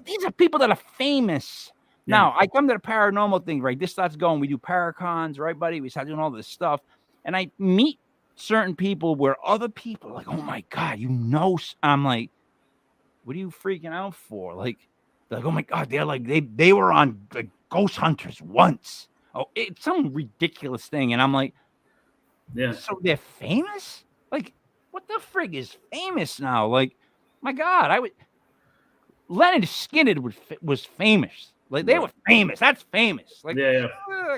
these are people that are famous. Now, I come to the paranormal thing, right? This starts going. We do paracons, right, buddy? We start doing all this stuff. And I meet certain people where other people are like, oh, my God, I'm like, what are you freaking out for? Like, they're like, oh, my God, they're like, they were on the Ghost Hunters once. Oh, it's some ridiculous thing. And I'm like, so they're famous? Like, what the frig is famous now? Like, my God, Leonard Skinner was famous. Like they were famous. That's famous. Like,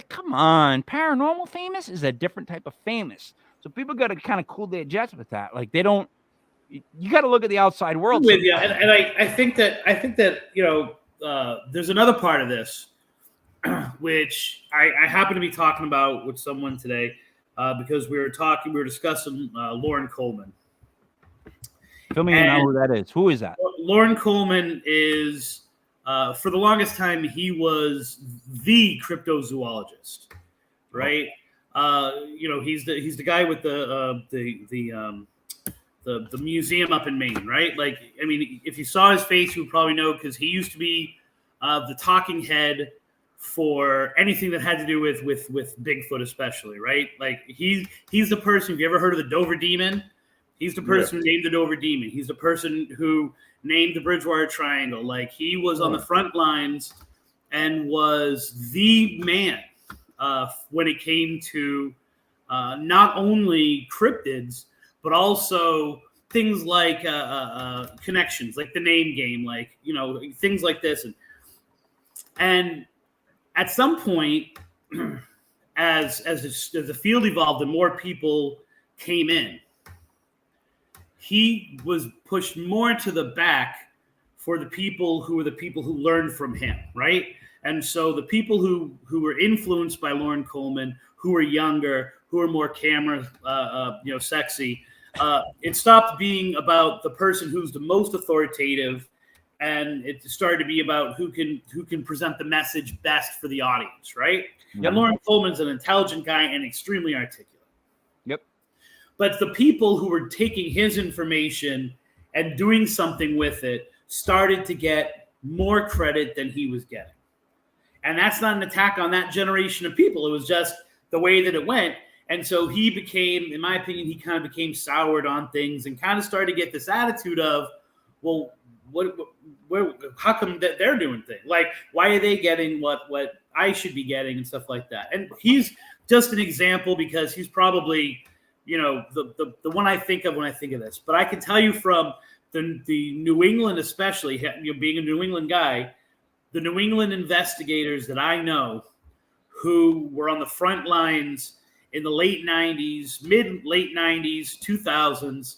come on, paranormal famous is a different type of famous. So people got to kind of cool their jets with that. Like they don't. You got to look at the outside world. With you, and I think that there's another part of this, which I happen to be talking about with someone today because we were discussing Lauren Coleman. Fill me in on who that is. Who is that? Lauren Coleman is. For the longest time, he was the cryptozoologist, right? He's the guy with the museum up in Maine, right? Like, I mean, if you saw his face, you would probably know because he used to be the talking head for anything that had to do with Bigfoot, especially, right? Like he's the person. Have you ever heard of the Dover Demon? He's the person who named the Dover Demon. He's the person who named the Bridgewater Triangle. Like he was on the front lines and was the man when it came to not only cryptids, but also things like connections, like the name game, like, things like this. And at some point, as the field evolved and more people came in, he was pushed more to the back for the people who learned from him, right? And so the people who were influenced by Lauren Coleman, who were younger, who were more camera, sexy, it stopped being about the person who's the most authoritative, and it started to be about who can present the message best for the audience, right? Yep. And Lauren Coleman's an intelligent guy and extremely articulate. Yep. But the people who were taking his information and doing something with it started to get more credit than he was getting. And that's not an attack on that generation of people. It was just the way that it went. And so he became, in my opinion, he kind of became soured on things and kind of started to get this attitude of, well, how come that they're doing things? Like, why are they getting what I should be getting and stuff like that? And he's just an example because he's probably, the one I think of when I think of this. But I can tell you from the New England, especially, being a New England guy, the New England investigators that I know who were on the front lines in the late 90s, mid-late 90s, 2000s,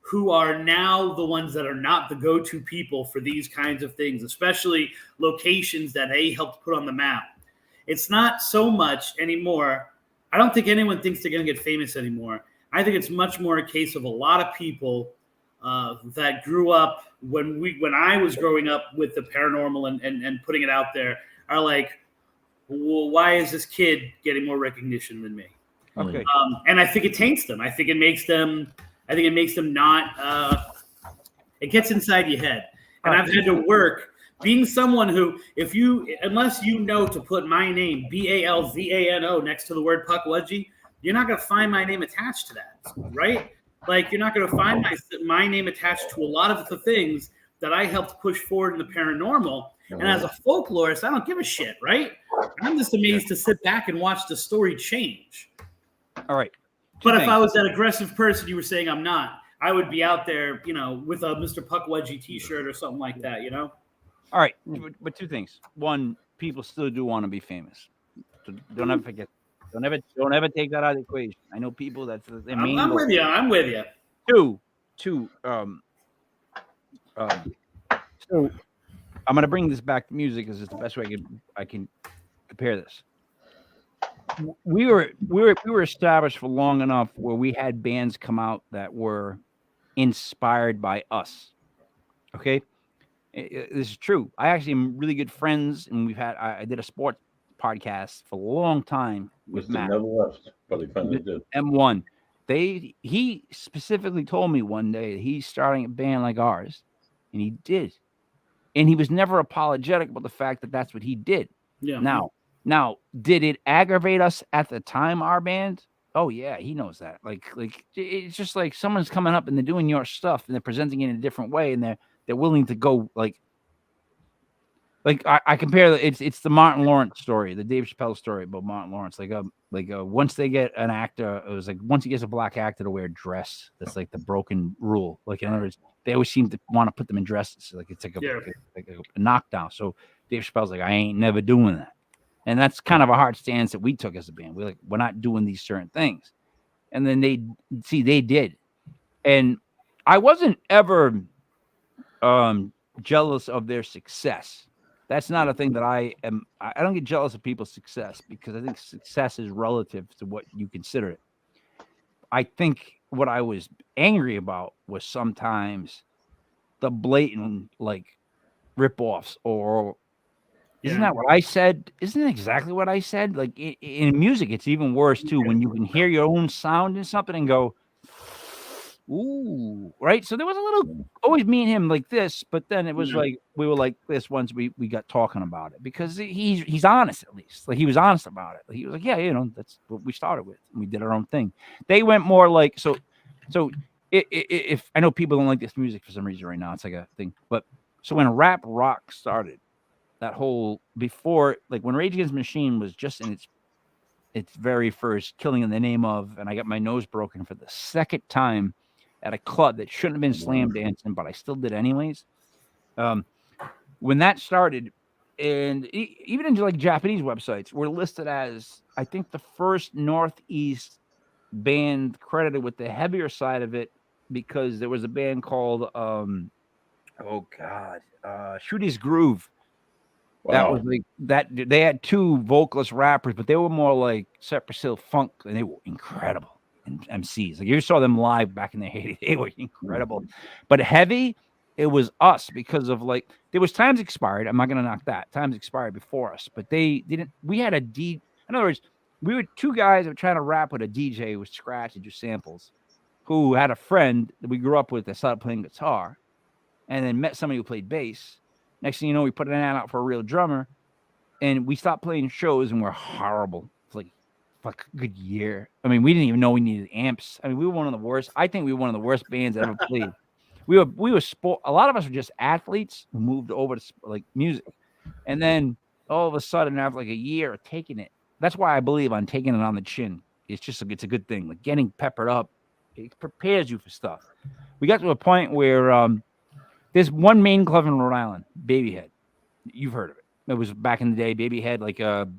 who are now the ones that are not the go-to people for these kinds of things, especially locations that they helped put on the map. It's not so much anymore. I don't think anyone thinks they're going to get famous anymore. I think it's much more a case of a lot of people that grew up when I was growing up with the paranormal and putting it out there are like, well, why is this kid getting more recognition than me? Okay. And I think it taints them. I think it makes them not. It gets inside your head. And I've had to work being someone who, unless you know to put my name, Balzano, next to the word pudgewudgie, you're not going to find my name attached to that, right? Like, you're not going to find my name attached to a lot of the things that I helped push forward in the paranormal. And as a folklorist, I don't give a shit, right? I'm just amazed to sit back and watch the story change. All right. But if I was that aggressive person you were saying I'm not, I would be out there, with a Mr. Pudgewudgie t-shirt or something like that, All right. But two things. One, people still do want to be famous. So don't ever forget. Don't ever take that out of the equation. I know people that's their main I'm goal. with you. I'm with you. So I'm gonna bring this back to music because it's the best way I can compare this. We were established for long enough where we had bands come out that were inspired by us. Okay, this is true. I actually am really good friends, and I did a sports podcast for a long time with Matt. Never left, but he finally did. M1. He specifically told me one day that he's starting a band like ours, and he did, and he was never apologetic about the fact that that's what he did. Yeah. Now, did it aggravate us at the time? Our band? Oh yeah, he knows that. Like it's just like someone's coming up and they're doing your stuff and they're presenting it in a different way, and they're willing to go like I compare it's the Martin Lawrence story, the Dave Chappelle story about Martin Lawrence. Once they get an actor, it was like once he gets a black actor to wear a dress, that's like the broken rule. Like in other words, they always seem to want to put them in dresses. Like it's like a knockdown. So Dave Chappelle's like, I ain't never doing that. And that's kind of a hard stance that we took as a band. We're not doing these certain things. And then they did. And I wasn't ever jealous of their success. That's not a thing that I am. I don't get jealous of people's success because I think success is relative to what you consider it. I think what I was angry about was sometimes the blatant rip-offs or isn't that what I said? Isn't it exactly what I said? Like in music, it's even worse too when you can hear your own sound in something and go, ooh, right? So there was a little always me and him like this, but then it was like we were like this once we got talking about it because he's honest at least. Like he was honest about it. He was like, yeah, that's what we started with. And we did our own thing. They went more like so if I know people don't like this music for some reason right now, it's like a thing. But so when rap rock started, that whole before when Rage Against the Machine was just in its very first Killing in the Name of, and I got my nose broken for the second time at a club that shouldn't have been slam dancing, but I still did anyways. When that started, and even in Japanese websites, we're listed as I think the first Northeast band credited with the heavier side of it because there was a band called Shooty's Groove. Wow. That was that they had two vocalist rappers, but they were more like Cypress Hill funk, and they were incredible MCs. Like you saw them live back in the heyday, they were incredible. But heavy, it was us because of there was Times Expired. I'm not gonna knock that. Times Expired before us, but they didn't. We had in other words, we were two guys that were trying to rap with a DJ who was scratch and do samples, who had a friend that we grew up with that started playing guitar, and then met somebody who played bass. Next thing you know, we put an ad out for a real drummer, and we stopped playing shows, and we're horrible. It's like a good year. I mean, we didn't even know we needed amps. I mean, we were one of the worst. I think we were one of the worst bands that ever played. We were sport. A lot of us were just athletes who moved over to music, and then all of a sudden, after a year of taking it, that's why I believe on taking it on the chin. It's a good thing. Like getting peppered up, it prepares you for stuff. We got to a point where there's one main club in Rhode Island, Babyhead. You've heard of it. It was back in the day, Babyhead,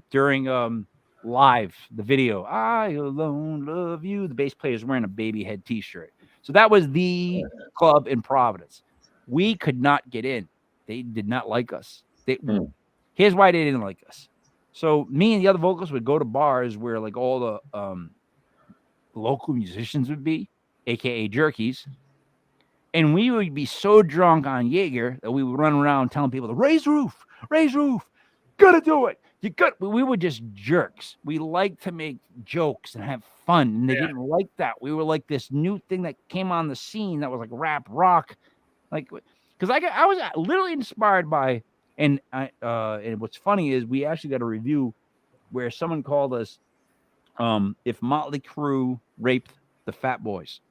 during Live, the video, I alone love you. The bass player is wearing a Babyhead t-shirt. So that was the club in Providence. We could not get in. They did not like us. Here's why they didn't like us. So me and the other vocalists would go to bars where all the local musicians would be, a.k.a. jerkies. And we would be so drunk on Jaeger that we would run around telling people to raise roof, gotta do it. We were just jerks. We liked to make jokes and have fun, and they didn't like that. We were like this new thing that came on the scene that was like rap rock, because I was literally inspired by, and what's funny is we actually got a review where someone called us, if Motley Crue raped the Fat Boys.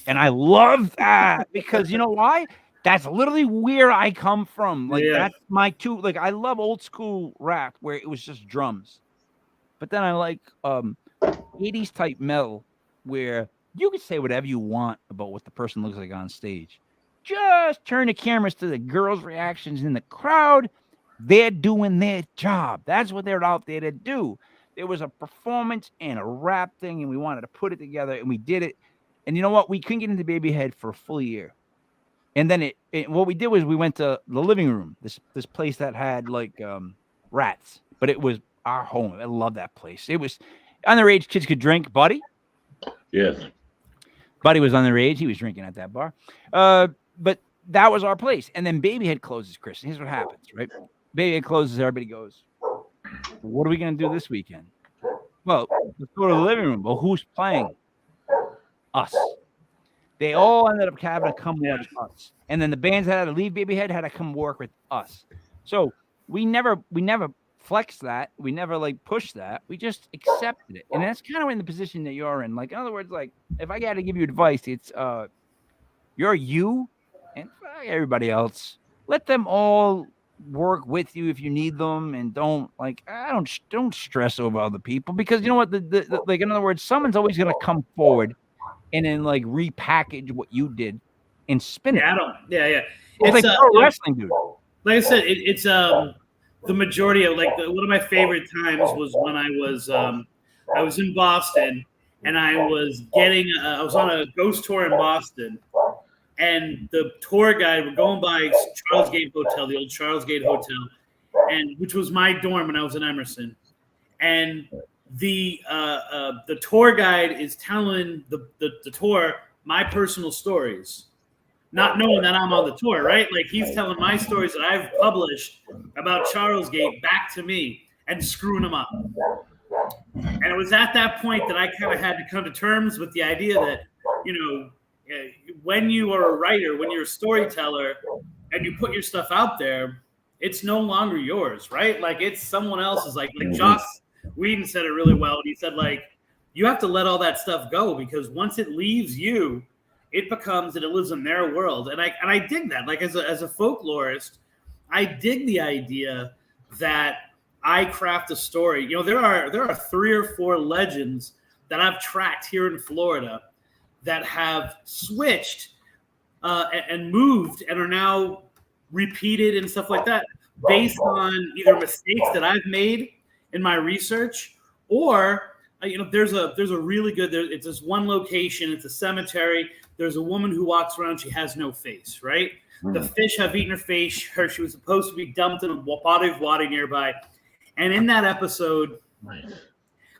And I love that because you know why? That's literally where I come from. That's my two. I love old school rap where it was just drums. But then I like 80s type metal where you can say whatever you want about what the person looks like on stage. Just turn the cameras to the girls' reactions in the crowd. They're doing their job. That's what they're out there to do. There was a performance and a rap thing, and we wanted to put it together, and we did it. And you know what? We couldn't get into Babyhead for a full year. And then what we did was we went to the living room, this place that had like rats, but it was our home. I love that place. It was underage kids could drink. Buddy? Yes. Buddy was underage. He was drinking at that bar. But that was our place. And then Babyhead closes, Chris. And here's what happens, right? Babyhead closes. Everybody goes, what are we going to do this weekend? Well, let's go to the living room. Well, who's playing? Us. They all ended up having to come watch us. And then the bands that had to leave Babyhead had to come work with us. So we never flexed that. We never like pushed that. We just accepted it. And that's kind of in the position that you're in. Like, in other words, like if I got to give you advice, it's you're you and everybody else. Let them all work with you if you need them, and don't stress over other people, because you know what, the like, in other words, someone's always going to come forward and then like repackage what you did and spin it. Yeah. It's like pro wrestling, dude. Like I said, it's the majority of like one of my favorite times was when I was in Boston, and I was on a ghost tour in Boston, and the tour guide, we're going by Charles Gate Hotel, the old Charles Gate Hotel, and which was my dorm when I was in Emerson, and the tour guide is telling the tour my personal stories, not knowing that I'm on the tour, right? Like he's telling my stories that I've published about Charles Gate back to me and screwing them up. And it was at that point that I kind of had to come to terms with the idea that, you know, when you are a writer, when you're a storyteller and you put your stuff out there, it's no longer yours, right? Like it's someone else's. Like Joss Whedon said it really well. He said, like, you have to let all that stuff go, because once it leaves you, it becomes that it lives in their world. And I dig that. Like as a folklorist, I dig the idea that I craft a story. You know, there are 3 or 4 legends that I've tracked here in Florida that have switched and moved and are now repeated and stuff like that, based on either mistakes that I've made in my research, or you know, there's a really good, it's this one location, it's a cemetery. There's a woman who walks around, she has no face, right? The fish have eaten her face. She was supposed to be dumped in a body of water nearby. And in that episode,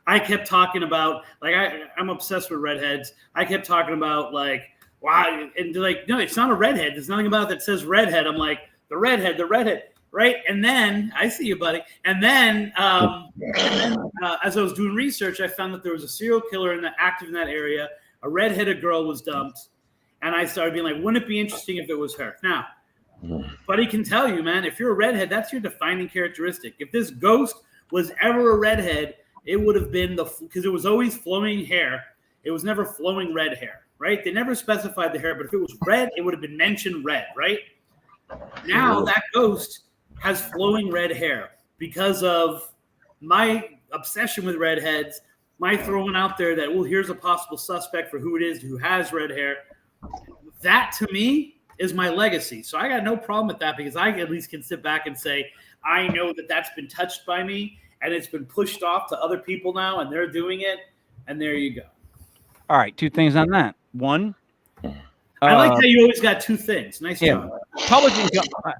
I kept talking about, like, I'm obsessed with redheads. I kept talking about, like, wow. And they're like, no, it's not a redhead. There's nothing about it that says redhead. I'm like, the redhead, right? And then, I see you, buddy. And then, as I was doing research, I found that there was a serial killer active in that area. A redheaded girl was dumped. And I started being like, wouldn't it be interesting if it was her? Now, buddy can tell you, man, if you're a redhead, that's your defining characteristic. If this ghost was ever a redhead, it would have been because it was always flowing hair. It was never flowing red hair, right? They never specified the hair, but if it was red, it would have been mentioned red, right? Now that ghost has flowing red hair because of my obsession with redheads, my throwing out there that, well, here's a possible suspect for who it is who has red hair. That, to me, is my legacy. So I got no problem with that, because I at least can sit back and say, I know that that's been touched by me and it's been pushed off to other people now and they're doing it. And there you go. All right. 2 things on that. One, I like how you always got 2 things. Nice job. Publishing,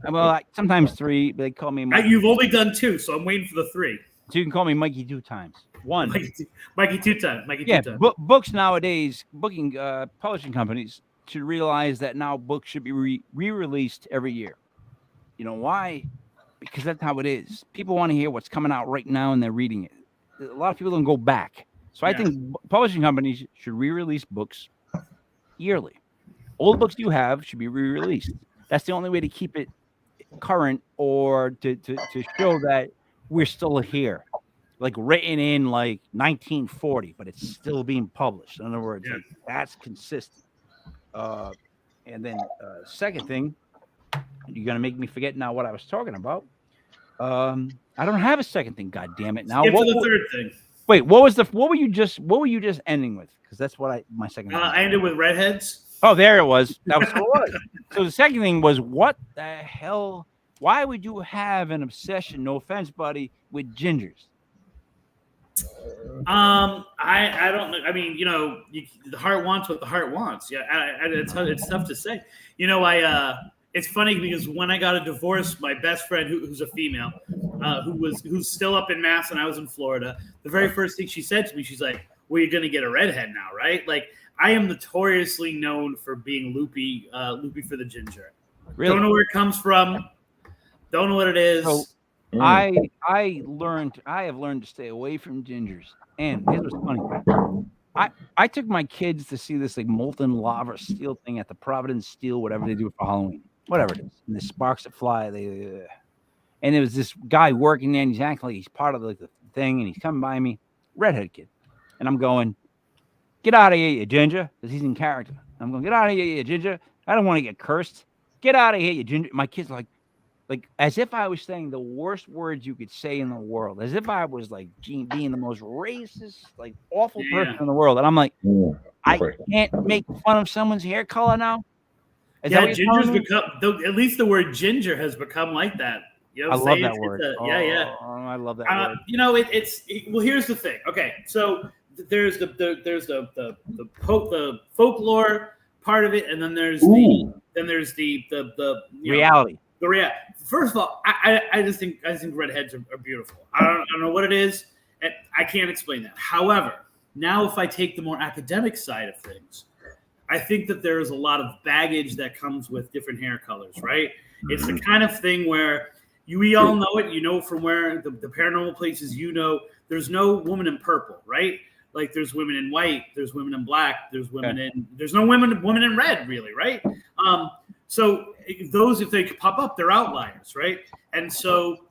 well, sometimes 3, but they call me Mikey. You've only done 2, so I'm waiting for the 3. So you can call me Mikey 2 times. 1. Mikey 2 times. Mikey 2 times. Books nowadays, publishing companies should realize that now books should be re-released every year. You know why? Because that's how it is. People want to hear what's coming out right now, and they're reading it. A lot of people don't go back. So I think publishing companies should re-release books yearly. Old books you have should be re-released. That's the only way to keep it current, or to show that we're still here. Like written in like 1940, but it's still being published. In other words, like, that's consistent. And then second thing, you're gonna make me forget now what I was talking about. I don't have a second thing. God damn it! Now get to the third thing. Wait, what were you just ending with? Because that's what my second. I ended with redheads. Oh, there it was. That was what it was. So the second thing was, what the hell? Why would you have an obsession? No offense, buddy, with gingers? I don't know. I mean, the heart wants what the heart wants. Yeah, it's tough to say. It's funny because when I got a divorce, my best friend, who's a female, who's still up in Mass and I was in Florida, the very first thing she said to me, she's like, "Well, you're gonna get a redhead now, right?" Like, I am notoriously known for being loopy for the ginger. Really? Don't know where it comes from. Don't know what it is. So, I have learned to stay away from gingers. And it was funny. I took my kids to see this like molten lava steel thing at the Providence Steel, whatever they do for Halloween, whatever it is. And the sparks that fly, and there was this guy working there, and he's part of the thing, and he's coming by me, redhead kid, and I'm going, "Get out of here, you ginger," because he's in character. I'm going, "Get out of here, you ginger. I don't want to get cursed. Get out of here, you ginger." My kid's like as if I was saying the worst words you could say in the world, as if I was like being the most racist, like awful person in the world. And I'm like, I can't make fun of someone's hair color now. Ginger's become, at least the word ginger has become like that. I love that word. I love that word. Well, here's the thing. Okay, so there's the folklore part of it, and then there's the reality. The reality. First of all, I just think redheads are beautiful. I don't know what it is. And I can't explain that. However, now if I take the more academic side of things, I think that there is a lot of baggage that comes with different hair colors, right? It's the kind of thing where we all know it. From where the paranormal places, there's no woman in purple, right? Like there's women in white, there's women in black, there's no women in red, really, right? So those, if they pop up, they're outliers, right? And so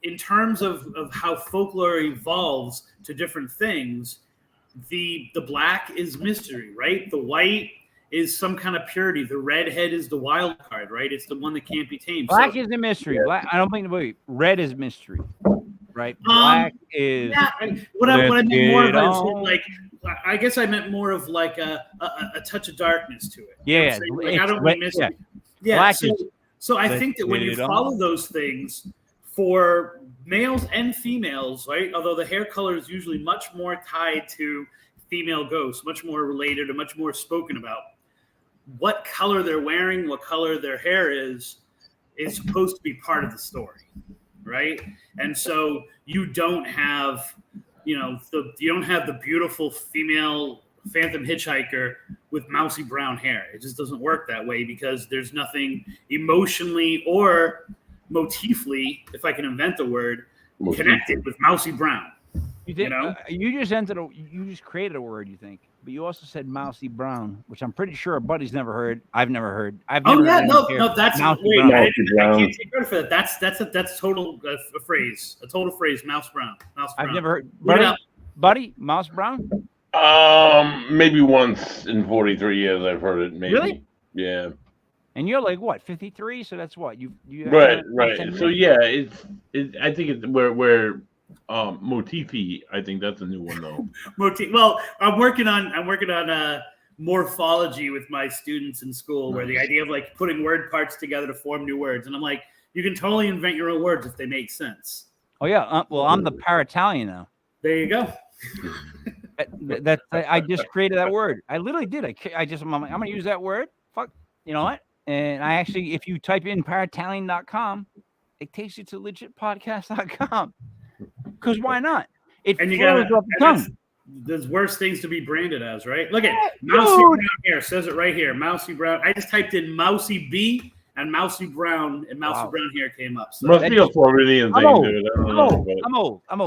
in terms of how folklore evolves to different things, the black is mystery, right? The white is some kind of purity. The redhead is the wild card, right? It's the one that can't be tamed. Black is the mystery. Black, I don't think red is mystery, right? Black is. Yeah, what I meant more of is I guess I meant more of like a touch of darkness to it. Yeah, I don't mean mystery. Yeah, so I think that when you follow those things for males and females, right? Although the hair color is usually much more tied to female ghosts, much more related and much more spoken about. What color they're wearing, what color their hair is supposed to be part of the story, right? And so you don't have, the beautiful female phantom hitchhiker with mousy brown hair. It just doesn't work that way because there's nothing emotionally or motifly, if I can invent the word, connected with mousy brown. You think you just created a word, you think, but you also said mousy brown, which I'm pretty sure Buddy's never heard. I've never heard. That's wait, I can't take credit for that. That's total a phrase, mouse brown. I've never heard. Buddy, mouse brown. Maybe once in 43 years I've heard it. Maybe. Really? Yeah. And you're like what, 53? So that's what you right. So yeah, I think it's where motify. I think that's a new one though. Well, I'm working on morphology with my students in school, where the idea of like putting word parts together to form new words, and I'm like, you can totally invent your own words if they make sense. Oh yeah. Well, I'm the Paratalian now. There you go. I just created that word. I literally did. I'm gonna use that word. Fuck, you know what? And I actually, if you type in paratalian.com, it takes you to legitpodcast.com. Because why not? It flows off the tongue. There's worse things to be branded as, right? Look at Mousy Brown hair. Says it right here. Mousy Brown. I just typed in Mousy B and Mousy Brown, and Mousy Brown hair came up. So must be a Floridian thing, dude. I'm old. I'm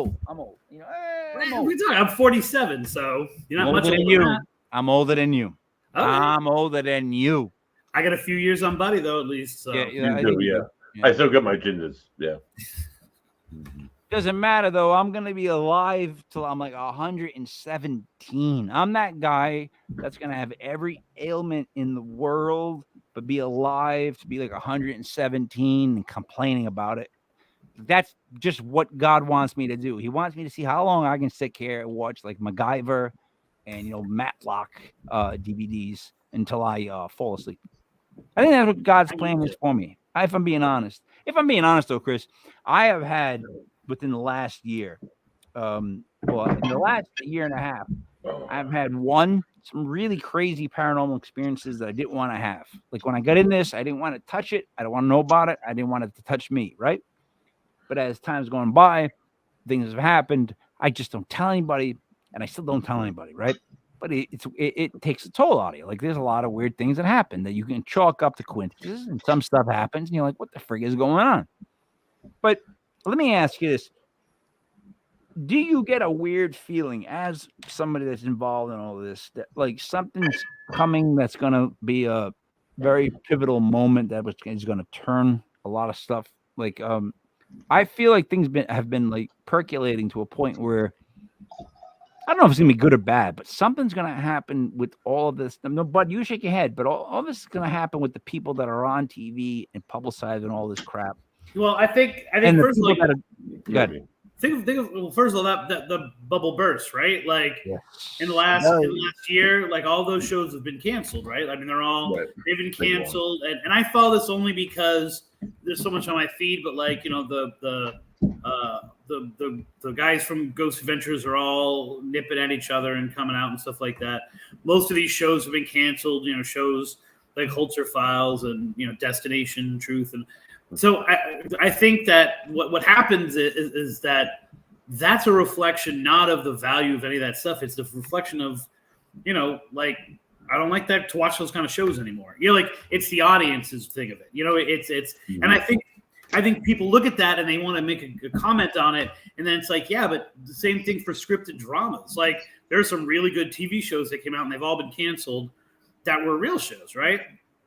47, so you're not much older than you. I'm older than you. Okay. I'm older than you. I got a few years on Buddy though, at least. So. Yeah. I still got my gingers. Yeah. Doesn't matter though. I'm gonna be alive till I'm like 117. I'm that guy that's gonna have every ailment in the world, but be alive to be like 117 and complaining about it. That's just what God wants me to do. He wants me to see how long I can sit here and watch like MacGyver and Matlock DVDs until I fall asleep. I think that's what God's plan is for me. If I'm being honest. If I'm being honest though, Chris, I have had within the last year in the last year and a half, I've had some really crazy paranormal experiences that I didn't want to have. Like when I got in this, I didn't want to touch it. I don't want to know about it. I didn't want it to touch me, right? But as time's going by, things have happened. I just don't tell anybody, and I still don't tell anybody, right? But it takes a toll out of you. Like there's a lot of weird things that happen that you can chalk up to coincidences, and some stuff happens, and you're like, what the frig is going on? But let me ask you this. Do you get a weird feeling as somebody that's involved in all this that like something's coming that's going to be a very pivotal moment that is going to turn a lot of stuff? Like, I feel like things have been like percolating to a point where I don't know if it's going to be good or bad, but something's going to happen with all of this. No, Bud, you shake your head, but all this is going to happen with the people that are on TV and publicizing all this crap. Well, I think first of all, Think of first of all that the bubble burst, right? Like in the last year, like all those shows have been canceled, right? I mean, they've been canceled, and I follow this only because there's so much on my feed. But like the guys from Ghost Adventures are all nipping at each other and coming out and stuff like that. Most of these shows have been canceled. Shows like Holzer Files and Destination Truth and. So I think that what happens is that that's a reflection not of the value of any of that stuff. It's the reflection of, like I don't like that to watch those kind of shows anymore. Like it's the audience's thing of it. It's and I think people look at that and they want to make a comment on it, and then it's like, yeah, but the same thing for scripted dramas. Like there's some really good TV shows that came out and they've all been canceled that were real shows, right?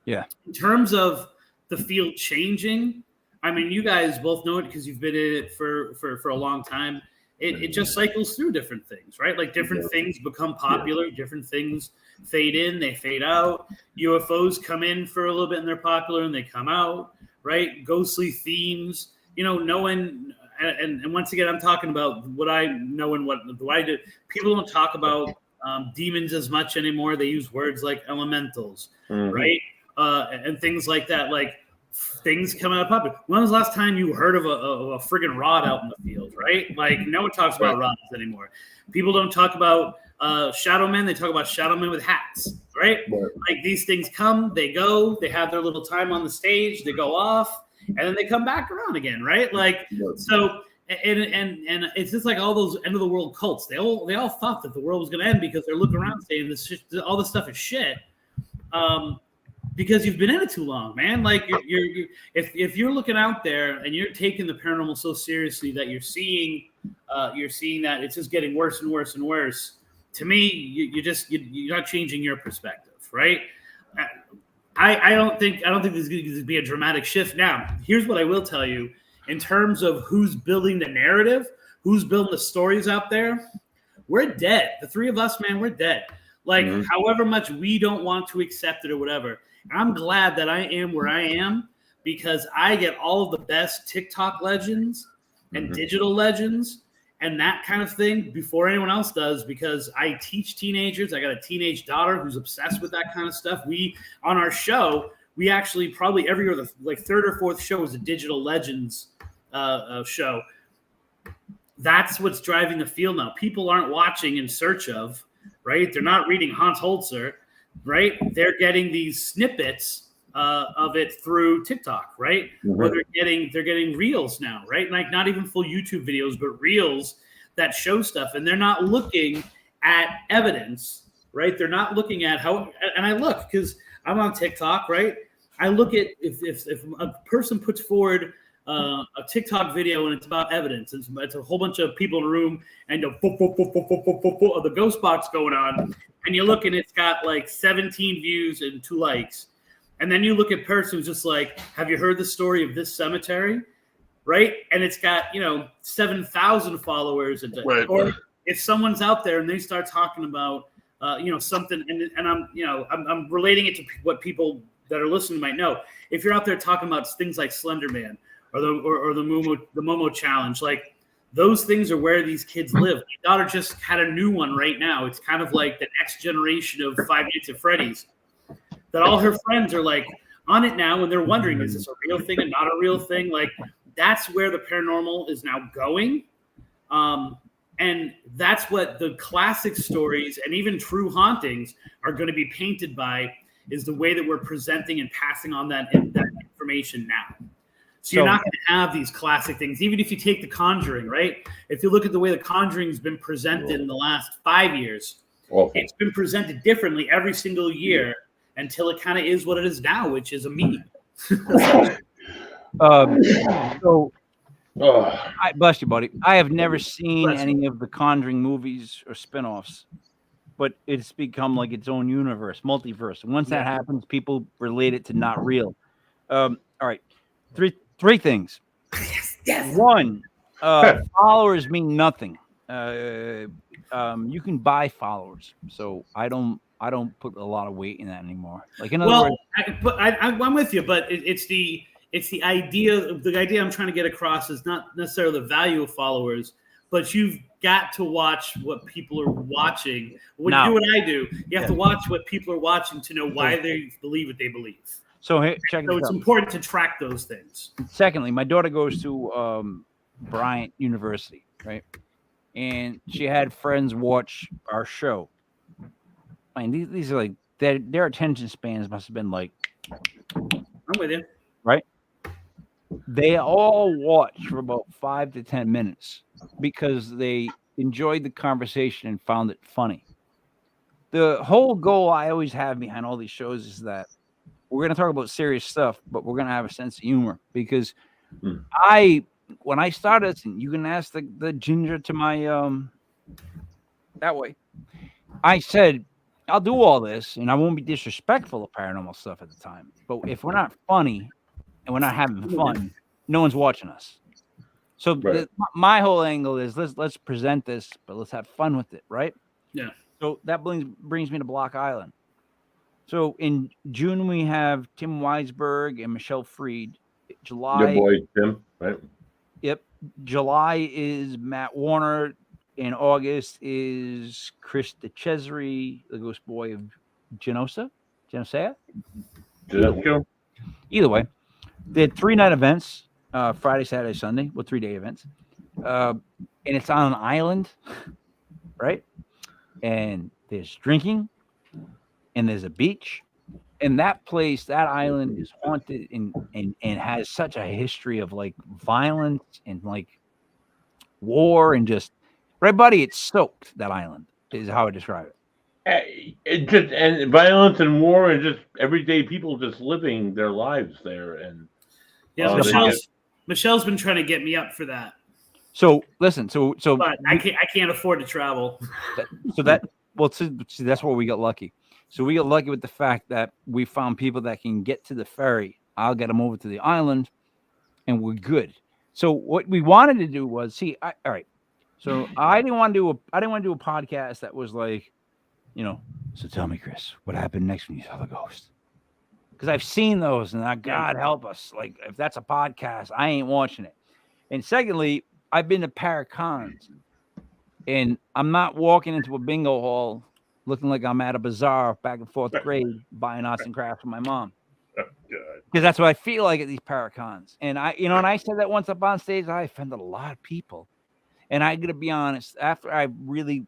Yeah. In terms of the field changing, I mean, you guys both know it because you've been in it for a long time. It just cycles through different things, right? Like different things become popular, different things fade in, they fade out. UFOs come in for a little bit and they're popular and they come out, right? Ghostly themes, knowing, and once again, I'm talking about what I know and what I do. People don't talk about demons as much anymore. They use words like elementals, right? And things like that, like things come out of public. When was the last time you heard of a friggin' rod out in the field, right? Like no one talks about rods anymore. People don't talk about shadow men. They talk about shadow men with hats, right? Like these things come, they go, they have their little time on the stage, they go off, and then they come back around again, right? Like so. And it's just like all those end of the world cults. They all thought that the world was going to end because they're looking around saying this shit, all this stuff is shit. Because you've been in it too long, man. Like if you're looking out there and you're taking the paranormal so seriously that you're seeing that it's just getting worse and worse and worse. To me, you're not changing your perspective, right? I don't think there's going to be a dramatic shift. Now, here's what I will tell you in terms of who's building the narrative, who's building the stories out there. We're dead. The three of us, man, we're dead. Like however much we don't want to accept it or whatever. I'm glad that I am where I am because I get all of the best TikTok legends and digital legends and that kind of thing before anyone else does because I teach teenagers. I got a teenage daughter who's obsessed with that kind of stuff. On our show, we actually probably every year, like third or fourth show is a digital legends show. That's what's driving the field now. People aren't watching in search of, right? They're not reading Hans Holzer. Right, they're getting these snippets of it through TikTok, right? Or they're getting reels now, right? Like not even full YouTube videos, but reels that show stuff, and they're not looking at evidence, right? They're not looking at how. And I look because I'm on TikTok, right? I look at if a person puts forward a TikTok video and it's about evidence, it's a whole bunch of people in a room and the ghost box going on. And you look and it's got like 17 views and 2 likes. And then you look at person who's just like, have you heard the story of this cemetery? Right. And it's got, 7,000 followers. Or if someone's out there and they start talking about, something and I'm relating it to what people that are listening might know. If you're out there talking about things like Slender Man or the Momo Challenge, like, those things are where these kids live. My daughter just had a new one right now. It's kind of like the next generation of Five Nights at Freddy's. That all her friends are like on it now, and they're wondering, is this a real thing and not a real thing? Like that's where the paranormal is now going. And that's what the classic stories and even true hauntings are going to be painted by, is the way that we're presenting and passing on that information now. So you're not going to have these classic things. Even if you take The Conjuring, right? If you look at the way The Conjuring's been presented in the last 5 years, it's been presented differently every single year until it kind of is what it is now, which is a meme. Bless you, buddy. I have never seen any of the Conjuring movies or spinoffs, but it's become like its own universe, multiverse. And once that happens, people relate it to not real. All right, three things. Yes. One, followers mean nothing. You can buy followers, so I don't put a lot of weight in that anymore. Like in other words, I'm with you, but it's the idea. The idea I'm trying to get across is not necessarily the value of followers, but you've got to watch what people are watching. When you do what I do, you have to watch what people are watching to know why they believe what they believe. So it's important to track those things. Secondly, my daughter goes to Bryant University, right? And she had friends watch our show. I mean, these are like their attention spans must have been like. I'm with you. Right? They all watched for about 5 to 10 minutes because they enjoyed the conversation and found it funny. The whole goal I always have behind all these shows is that we're going to talk about serious stuff, but we're going to have a sense of humor because when I started, and you can ask the ginger to my that way, I said, I'll do all this and I won't be disrespectful of paranormal stuff at the time. But if we're not funny and we're not having fun, no one's watching us. So my whole angle is let's present this, but let's have fun with it, right? Yeah. So that brings me to Block Island. So in June we have Tim Weisberg and Michelle Freed. July, your boy Tim, right? Yep. July is Matt Warner. In August is Chris DeCesare, the ghost boy of Genosea. Either way, they had 3-night events, Friday, Saturday, Sunday, 3-day events. And it's on an island, right? And there's drinking, and there's a beach. And that island is haunted and has such a history of like violence and like war and just, right, buddy? It's soaked, that island, is how I describe it. And violence and war and just everyday people just living their lives there. And Michelle's been trying to get me up for that. So listen, but I can't afford to travel. That's where we got lucky. So we got lucky with the fact that we found people that can get to the ferry. I'll get them over to the island, and we're good. So what we wanted to do was all right. So I didn't want to do a podcast that was like, so tell me, Chris, what happened next when you saw the ghost? Because I've seen those, and God help us. Like, if that's a podcast, I ain't watching it. And secondly, I've been to Paracons, and I'm not walking into a bingo hall looking like I'm at a bazaar back in 4th grade buying arts and crafts with my mom. Because that's what I feel like at these Paracons. And I said that once up on stage, I offended a lot of people. And I got to be honest, after I really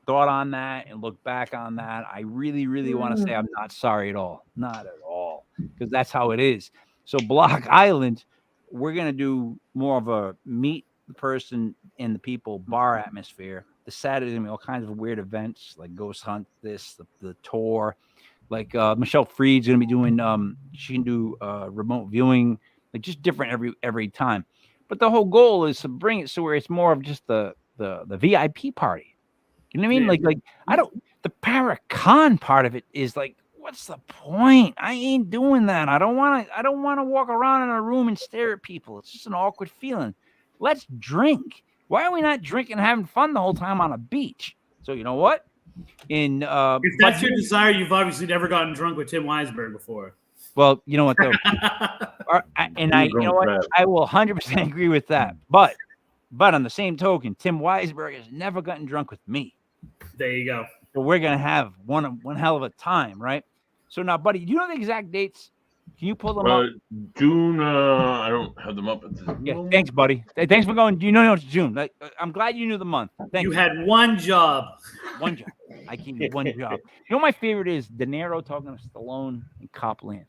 thought on that and looked back on that, I really, really want to say I'm not sorry at all. Not at all. Because that's how it is. So Block Island, we're going to do more of a meet the person and the people bar atmosphere. The Saturday, all kinds of weird events like Ghost Hunt, the tour. Like Michelle Freed's going to be doing, she can do remote viewing, like just different every time. But the whole goal is to bring it so where it's more of just the VIP party. You know what I mean? Yeah. The Paracon part of it is like, what's the point? I ain't doing that. I don't want to walk around in a room and stare at people. It's just an awkward feeling. Let's drink. Why are we not drinking and having fun the whole time on a beach? So you know what? If that's your desire, you've obviously never gotten drunk with Tim Weisberg before. Well, you know what though, I will 100% agree with that. But on the same token, Tim Weisberg has never gotten drunk with me. There you go. So we're gonna have one hell of a time, right? So now, buddy, do you know the exact dates Can you pull them up? June. I don't have them up at this moment. Thanks, buddy. Thanks for going. You know it's June. Like, I'm glad you knew the month. Thank you. You had one job. One job. I gave you one job. You know my favorite is De Niro talking to Stallone and Copland.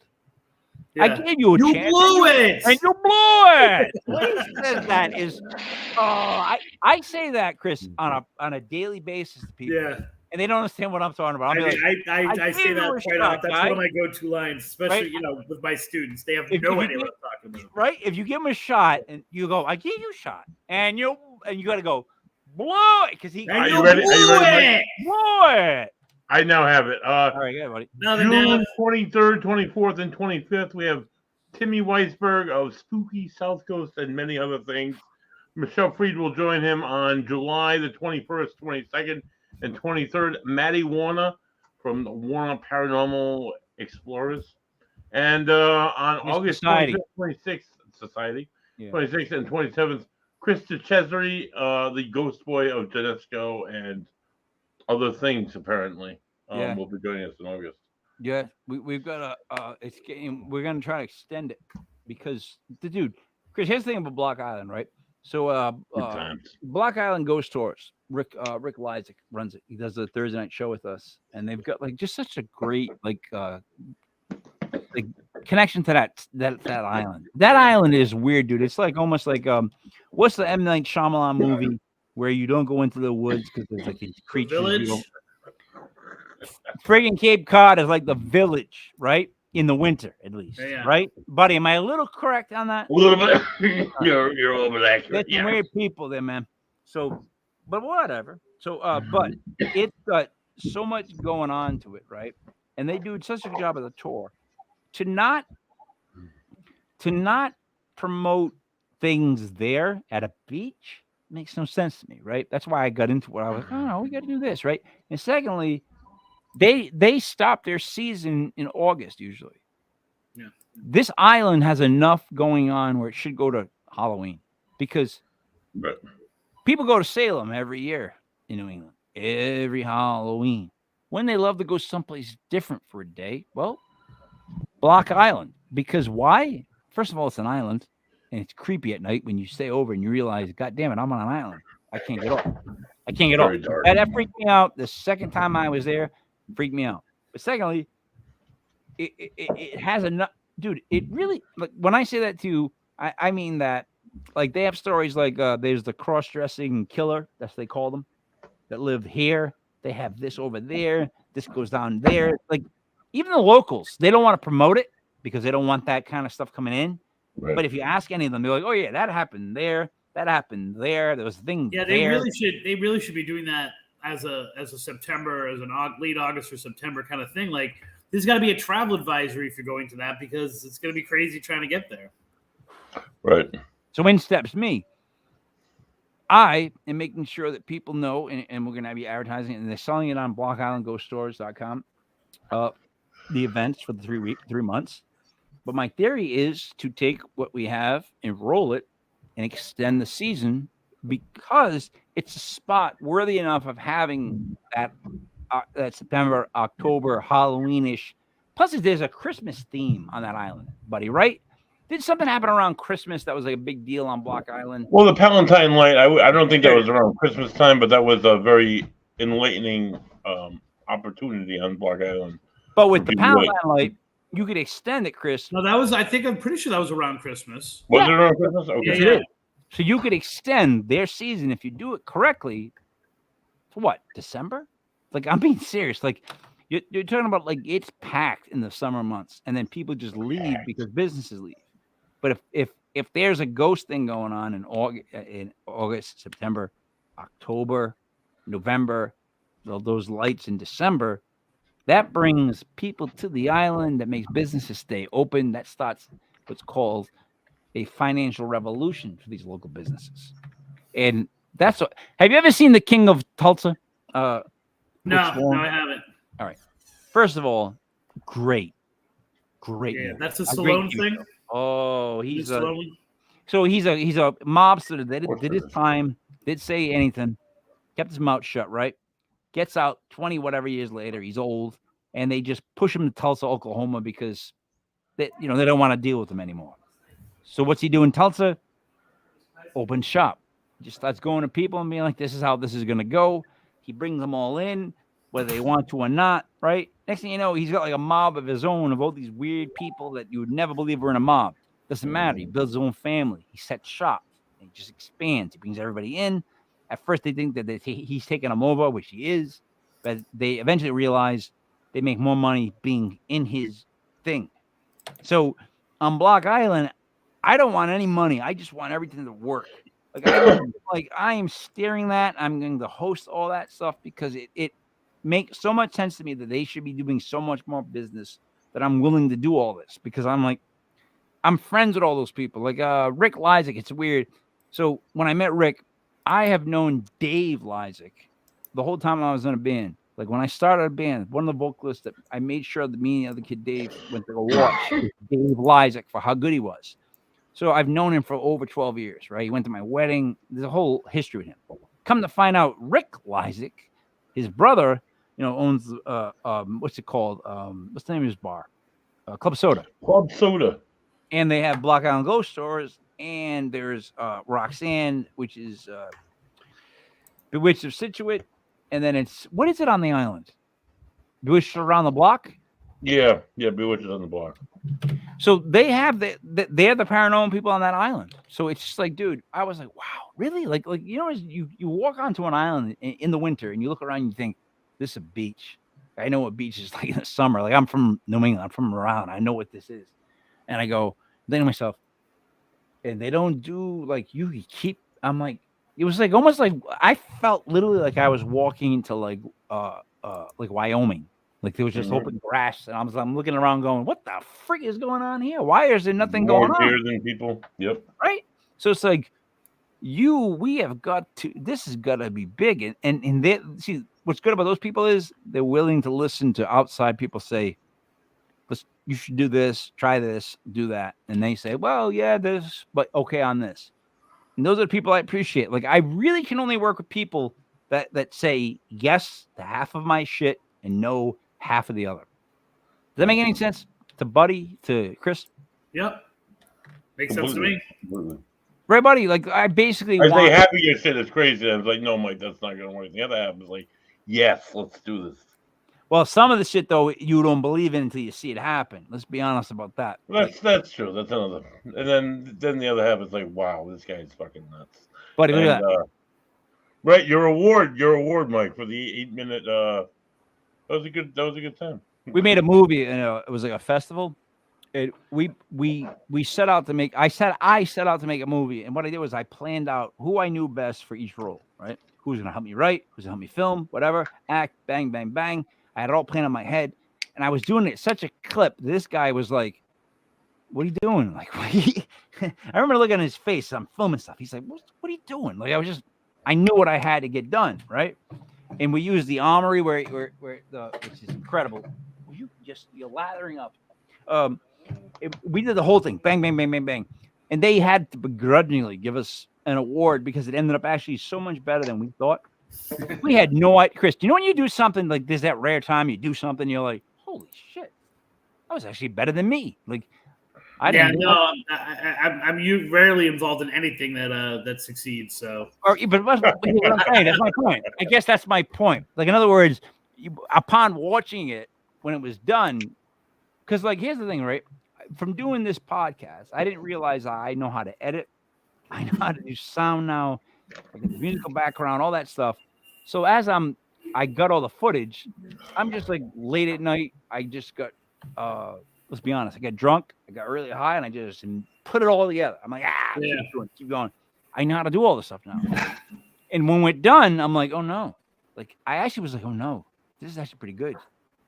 Yeah. I gave you a chance. You blew it. And you blew it. What he says that is, I say that, Chris, on a daily basis to people. Yeah. And they don't understand what I'm talking about. I say that quite often. That's one of my go-to lines, especially right? with my students. They have no idea what I'm talking about. Right? If you give them a shot and you go, I gave you a shot, and you got to go, blow it, because he. Are you ready? Blow it. I now have it. All right, good, buddy. June 23rd, 24th, and 25th, we have Timmy Weisberg of Spooky South Coast and many other things. Michelle Fried will join him on July the 21st, 22nd, and 23rd. Maddie Warner from the Warner Paranormal Explorers. And on August 25th, 26th, Society, 26th and 27th, Chris DeCesare, the ghost boy of Genesco and other things, apparently, will be joining us in August. Yeah, we've got we're gonna try to extend it because dude, Chris, here's the thing about Block Island, right? So Block Island Ghost Tours. Rick Lyzik runs it. He does a Thursday night show with us, and they've got like just such a great like connection to that island. That island is weird, dude. It's like almost like what's the M. Night Shyamalan movie where you don't go into the woods because there's like these creatures. Village. Friggin' Cape Cod is like the village, right? In the winter, at least, right, buddy? Am I a little correct on that? A little bit. You're a little bit accurate. There's some weird people there, man. So, but whatever. So, but it's got so much going on to it, right? And they do such a good job of the tour to not promote things there at a beach makes no sense to me, right? That's why I got into it. I was like, oh, we got to do this, right? And secondly, they stop their season in August usually. Yeah. This island has enough going on where it should go to Halloween because people go to Salem every year in New England, every Halloween. When they love to go someplace different for a day, well, Block Island. Because why? First of all, it's an island, and it's creepy at night when you stay over and you realize, God damn it, I'm on an island. I can't get off. That freaked me out. The second time I was there, freaked me out. But secondly, it has enough, dude. It really, like when I say that to you, I mean that, like they have stories like there's the cross-dressing killer, that's what they call them, that live here. They have this over there. This goes down there. Like even the locals, they don't want to promote it because they don't want that kind of stuff coming in. Right. But if you ask any of them, they're like, "Oh yeah, that happened there. That happened there. There was a thing." Yeah, they really should. They really should be doing that as a September, as an late August or September kind of thing. Like, there's got to be a travel advisory if you're going to that because it's going to be crazy trying to get there. Right. So in steps me. I am making sure that people know, and we're going to be advertising it, and they're selling it on blockislandghoststores.com. The events for the 3 months. But my theory is to take what we have and roll it and extend the season because it's a spot worthy enough of having that September, October, Halloweenish. Plus, there's a Christmas theme on that island, buddy, right? Did something happen around Christmas that was like a big deal on Block Island? Well, the Palatine Light, I don't think that was around Christmas time, but that was a very enlightening opportunity on Block Island. But with the Palatine Light, you could extend it, Chris. No, that was, I'm pretty sure that was around Christmas. Was it around Christmas? Okay. Yeah. So you could extend their season if you do it correctly to what, December? Like, I'm being serious. Like, you're talking about, like, it's packed in the summer months, and then people just leave because businesses leave. But if there's a ghost thing going on in August, September, October, November, those lights in December, that brings people to the island. That makes businesses stay open. That starts what's called a financial revolution for these local businesses. And that's what. Have you ever seen The King of Tulsa? No, I haven't. All right. First of all, great. Yeah, that's a Stallone thing. Oh, he's a mobster that did his time, did say anything, kept his mouth shut, right? Gets out 20 whatever years later, he's old, and they just push him to Tulsa, Oklahoma because that they don't want to deal with him anymore. So what's he do in Tulsa? Open shop. Just starts going to people and being like, this is how this is going to go. He brings them all in, whether they want to or not, right? Next thing you know, he's got like a mob of his own of all these weird people that you would never believe were in a mob. Doesn't matter. He builds his own family. He sets shop. He just expands. He brings everybody in. At first, they think that he's taking them over, which he is. But they eventually realize they make more money being in his thing. So on Block Island, I don't want any money. I just want everything to work. I am steering that. I'm going to host all that stuff because it makes so much sense to me that they should be doing so much more business that I'm willing to do all this because I'm friends with all those people. Like Rick Lysick, it's weird. So when I met Rick, I have known Dave Lysick the whole time I was in a band. Like when I started a band, one of the vocalists that I made sure that me and the other kid Dave went to go watch Dave Lysick for how good he was. So I've known him for over 12 years, right? He went to my wedding. There's a whole history with him. Come to find out, Rick Lysick, his brother, owns what's it called? What's the name of his bar? Club Soda. Club Soda. And they have Block Island Ghost stores, and there's Roxanne, which is Bewitched of Situate, and then what is it on the island? Bewitched Around the Block? Yeah, Bewitched on the Block. So they have they're the paranormal people on that island. So it's just like, dude, I was like, wow, really? Like you walk onto an island in the winter and you look around and you think, this is a beach. I know what beach is like in the summer. Like I'm from New England. I'm from around. I know what this is. And I go, then to myself, and they don't do like you keep. I'm like, it was like almost like I felt literally like I was walking into like Wyoming. Like there was just open grass, and I'm looking around, going, "What the frick is going on here? Why is there nothing going on?" More than people, yep. Right. So it's like we have got to. This has got to be big, and they see what's good about those people is they're willing to listen to outside people say, you should do this, try this, do that. And they say, well, yeah, this, but okay on this. And those are the people I appreciate. Like, I really can only work with people that say yes to half of my shit and no half of the other. Does that make any sense? To Buddy, to Chris? Yep. Makes sense to me. Right, Buddy? Like, I basically say half of your shit is crazy. I was like, no, Mike, that's not going to work. The other half is like, yes, let's do this. Well, some of the shit, though, you don't believe in until you see it happen. Let's be honest about that. That's true. That's another. And then the other half is like, wow, this guy's fucking nuts. Buddy, look at that. Right, your award, Mike, for the 8-minute. That was a good time. We made a movie, and it was like a festival. We set out to make. I set out to make a movie, and what I did was I planned out who I knew best for each role. Right, who's gonna help me write, who's gonna help me film, whatever, act, bang, bang, bang. I had it all planned in my head, and I was doing it such a clip. This guy was like, "What are you doing?" Like, I remember looking at his face. I'm filming stuff. He's like, "What are you doing?" Like, I knew what I had to get done, right? And we used the armory which is incredible. You're lathering up. We did the whole thing, bang, bang, bang, bang, bang, and they had to begrudgingly give us an award because it ended up actually so much better than we thought. We had no idea. Chris, do you know when you do something like there's that rare time you do something, you're like, holy shit, that was actually better than me. Like, you rarely involved in anything that succeeds. So, but what I'm saying, that's my point. I guess that's my point. Like, in other words, upon watching it when it was done, because like here's the thing, right? From doing this podcast, I didn't realize I know how to edit. I know how to do sound now. Like the musical background, all that stuff. So as I got all the footage, I'm just like late at night. I just got, let's be honest, I got drunk, I got really high, and I just put it all together. I'm like, keep going. I know how to do all this stuff now. And when we're done, I'm like, oh no. Like I actually was like, oh no, this is actually pretty good.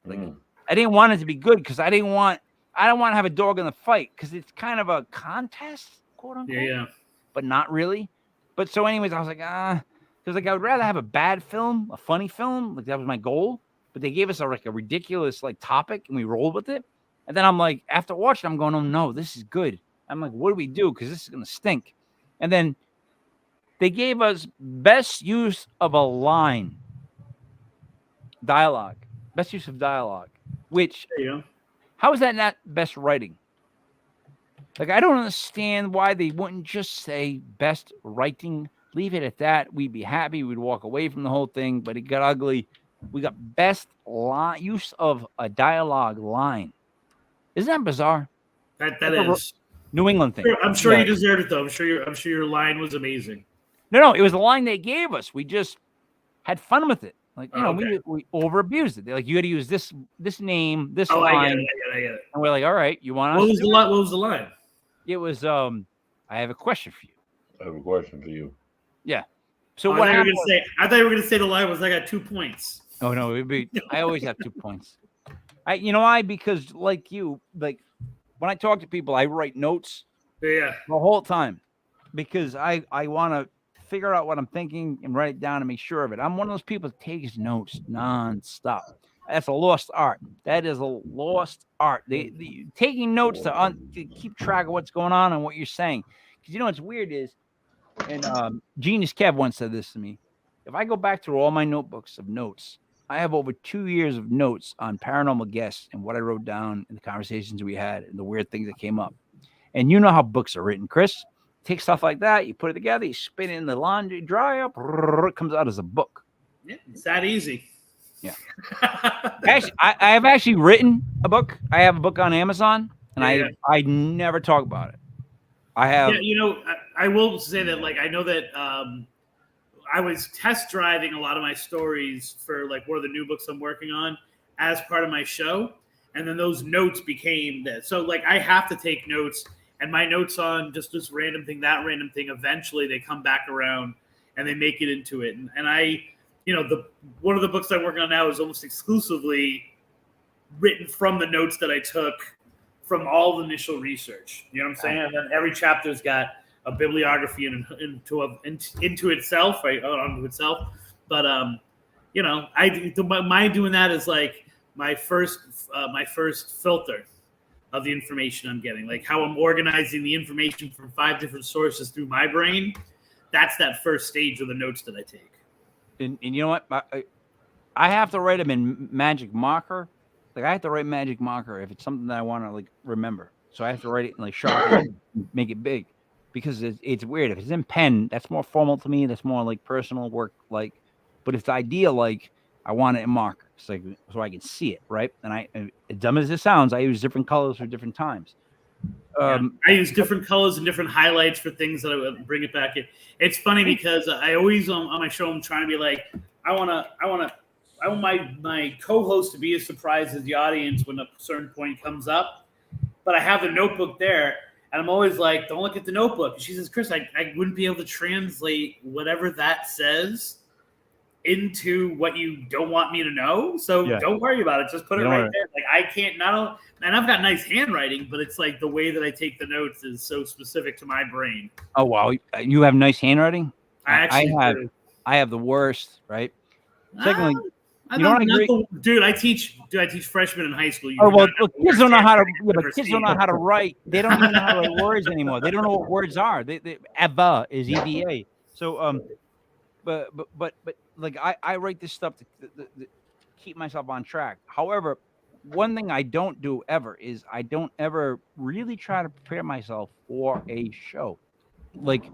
Like I didn't want it to be good because I don't want to have a dog in the fight because it's kind of a contest, quote unquote. Yeah. But not really. But so anyways, I was like, because like I would rather have a bad film, a funny film, like that was my goal. But they gave us a ridiculous like topic and we rolled with it. And then I'm like, after watching, I'm going, oh no, this is good. I'm like, what do we do? Because this is gonna stink. And then they gave us best use of a line, dialogue, best use of dialogue. Which, how is that not best writing? Like, I don't understand why they wouldn't just say best writing, leave it at that. We'd be happy. We'd walk away from the whole thing, but it got ugly. We got best use of a dialogue line. Isn't that bizarre? That is New England thing. I'm sure you deserved it though. I'm sure your line was amazing. No, it was the line they gave us. We just had fun with it. Like, we over abused it. They're like, you got to use this name, this line. I get it. And we're like, all right, you want us? What was the line? It was, I have a question for you. I have a question for you. Yeah. So what I thought you were going to say the line was, I got 2 points. Oh no, I always have 2 points. You know why? Because like you, like when I talk to people, I write notes. Yeah. The whole time, because I want to figure out what I'm thinking and write it down and make sure of it. I'm one of those people that takes notes nonstop. That's a lost art. That is a lost art. The taking notes to keep track of what's going on and what you're saying. Because what's weird is, and Genius Kev once said this to me. If I go back through all my notebooks of notes, I have over 2 years of notes on paranormal guests and what I wrote down and the conversations we had and the weird things that came up. And you know how books are written, Chris. Take stuff like that, you put it together, you spin it in the laundry dryer, it comes out as a book. Yeah, it's that easy. Yeah. Actually, I have actually written a book. I have a book on Amazon, and I never talk about it. I have. Yeah, I will say that, like, I know that I was test driving a lot of my stories for like one of the new books I'm working on as part of my show, and then those notes became that. So like I have to take notes. And my notes on just this random thing, that random thing, eventually they come back around and they make it into it. And I, one of the books I'm working on now is almost exclusively written from the notes that I took from all the initial research. You know what I'm saying? And then every chapter's got a bibliography into itself, right? Onto itself. But my doing that is like my first filter of the information I'm getting, like how I'm organizing the information from 5 different sources through my brain. That's that first stage of the notes that I take. And you know what? I have to write them in magic marker. Like I have to write magic marker if it's something that I want to like remember. So I have to write it in like sharp, make it big, because it's weird. If it's in pen, that's more formal to me. That's more like personal work. Like, but if it's idea, like I want it in marker, so I can see it, right? And as dumb as it sounds, I use different colors for different times. I use different colors and different highlights for things that I would bring it back in. It's funny because I always on my show I'm trying to be like I want my co-host to be as surprised as the audience when a certain point comes up, but I have the notebook there. And I'm always like, don't look at the notebook. And she says, Chris, I wouldn't be able to translate whatever that says into what you don't want me to know. So don't worry about it. Just put it right there. Like I can't and I've got nice handwriting, but it's like the way that I take the notes is so specific to my brain. Oh, wow. You have nice handwriting? I have the worst, right? Secondly, dude, I teach freshmen in high school. Kids don't know how to. Yeah, but kids don't know how to write. They don't even know how to write words anymore. They don't know what words are. Eva is EVA. So, but like I write this stuff to keep myself on track. However, one thing I don't do ever is I don't ever really try to prepare myself for a show. Like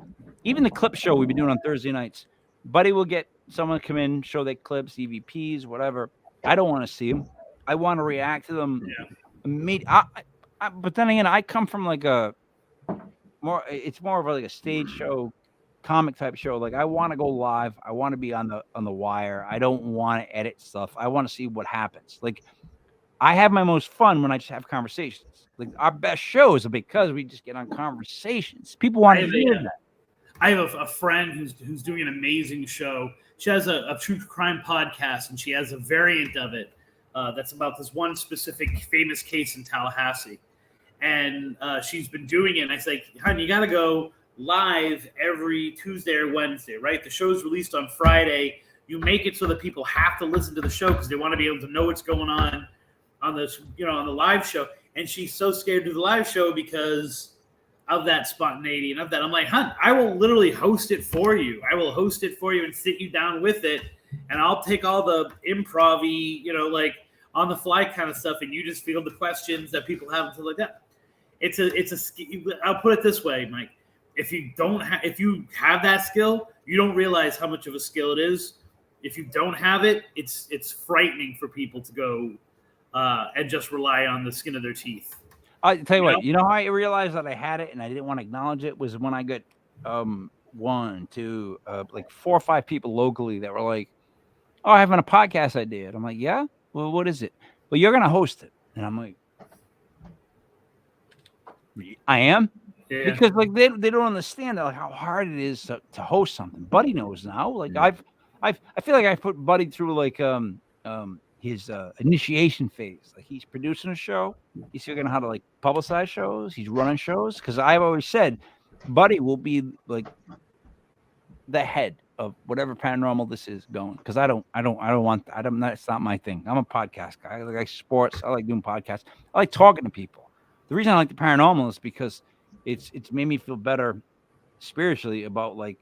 even the clip show we've been doing on Thursday nights, Buddy will get someone come in, show their clips, EVPs, whatever. I don't want to see them. I want to react to them. Yeah. But then again, I come from like it's more of like a stage show, comic type show. Like I want to go live. I want to be on the wire. I don't want to edit stuff. I want to see what happens. Like I have my most fun when I just have conversations. Like our best shows are because we just get on conversations. People want to hear that. I have a friend who's doing an amazing show. She has a true crime podcast, and she has a variant of it that's about this one specific famous case in Tallahassee. And she's been doing it. And I say, honey, you got to go live every Tuesday or Wednesday, right? The show's released on Friday. You make it so that people have to listen to the show because they want to be able to know what's going on this, on the live show. And she's so scared to do the live show because of that spontaneity and of that. I'm like, hun, I will literally host it for you. I will host it for you and sit you down with it. And I'll take all the improv-y, like on the fly kind of stuff. And you just field the questions that people have and stuff like that. I'll put it this way, Mike. If you have that skill, you don't realize how much of a skill it is. If you don't have it, it's frightening for people to go and just rely on the skin of their teeth. I tell you what, you know how I realized that I had it and I didn't want to acknowledge it was when I got like 4 or 5 people locally that were like, "Oh, I have a podcast idea." And I'm like, "Yeah? Well, what is it?" "Well, you're gonna host it." And I'm like, "I am?" Yeah. Because like they don't understand like how hard it is to host something. Buddy knows now. Like I feel like I put Buddy through like his initiation phase. Like he's producing a show, he's figuring out how to like publicize shows, he's running shows. Because I've always said, Buddy will be like the head of whatever paranormal this is going. Because I don't want. It's not my thing. I'm a podcast guy. I like sports. I like doing podcasts. I like talking to people. The reason I like the paranormal is because it's made me feel better spiritually about like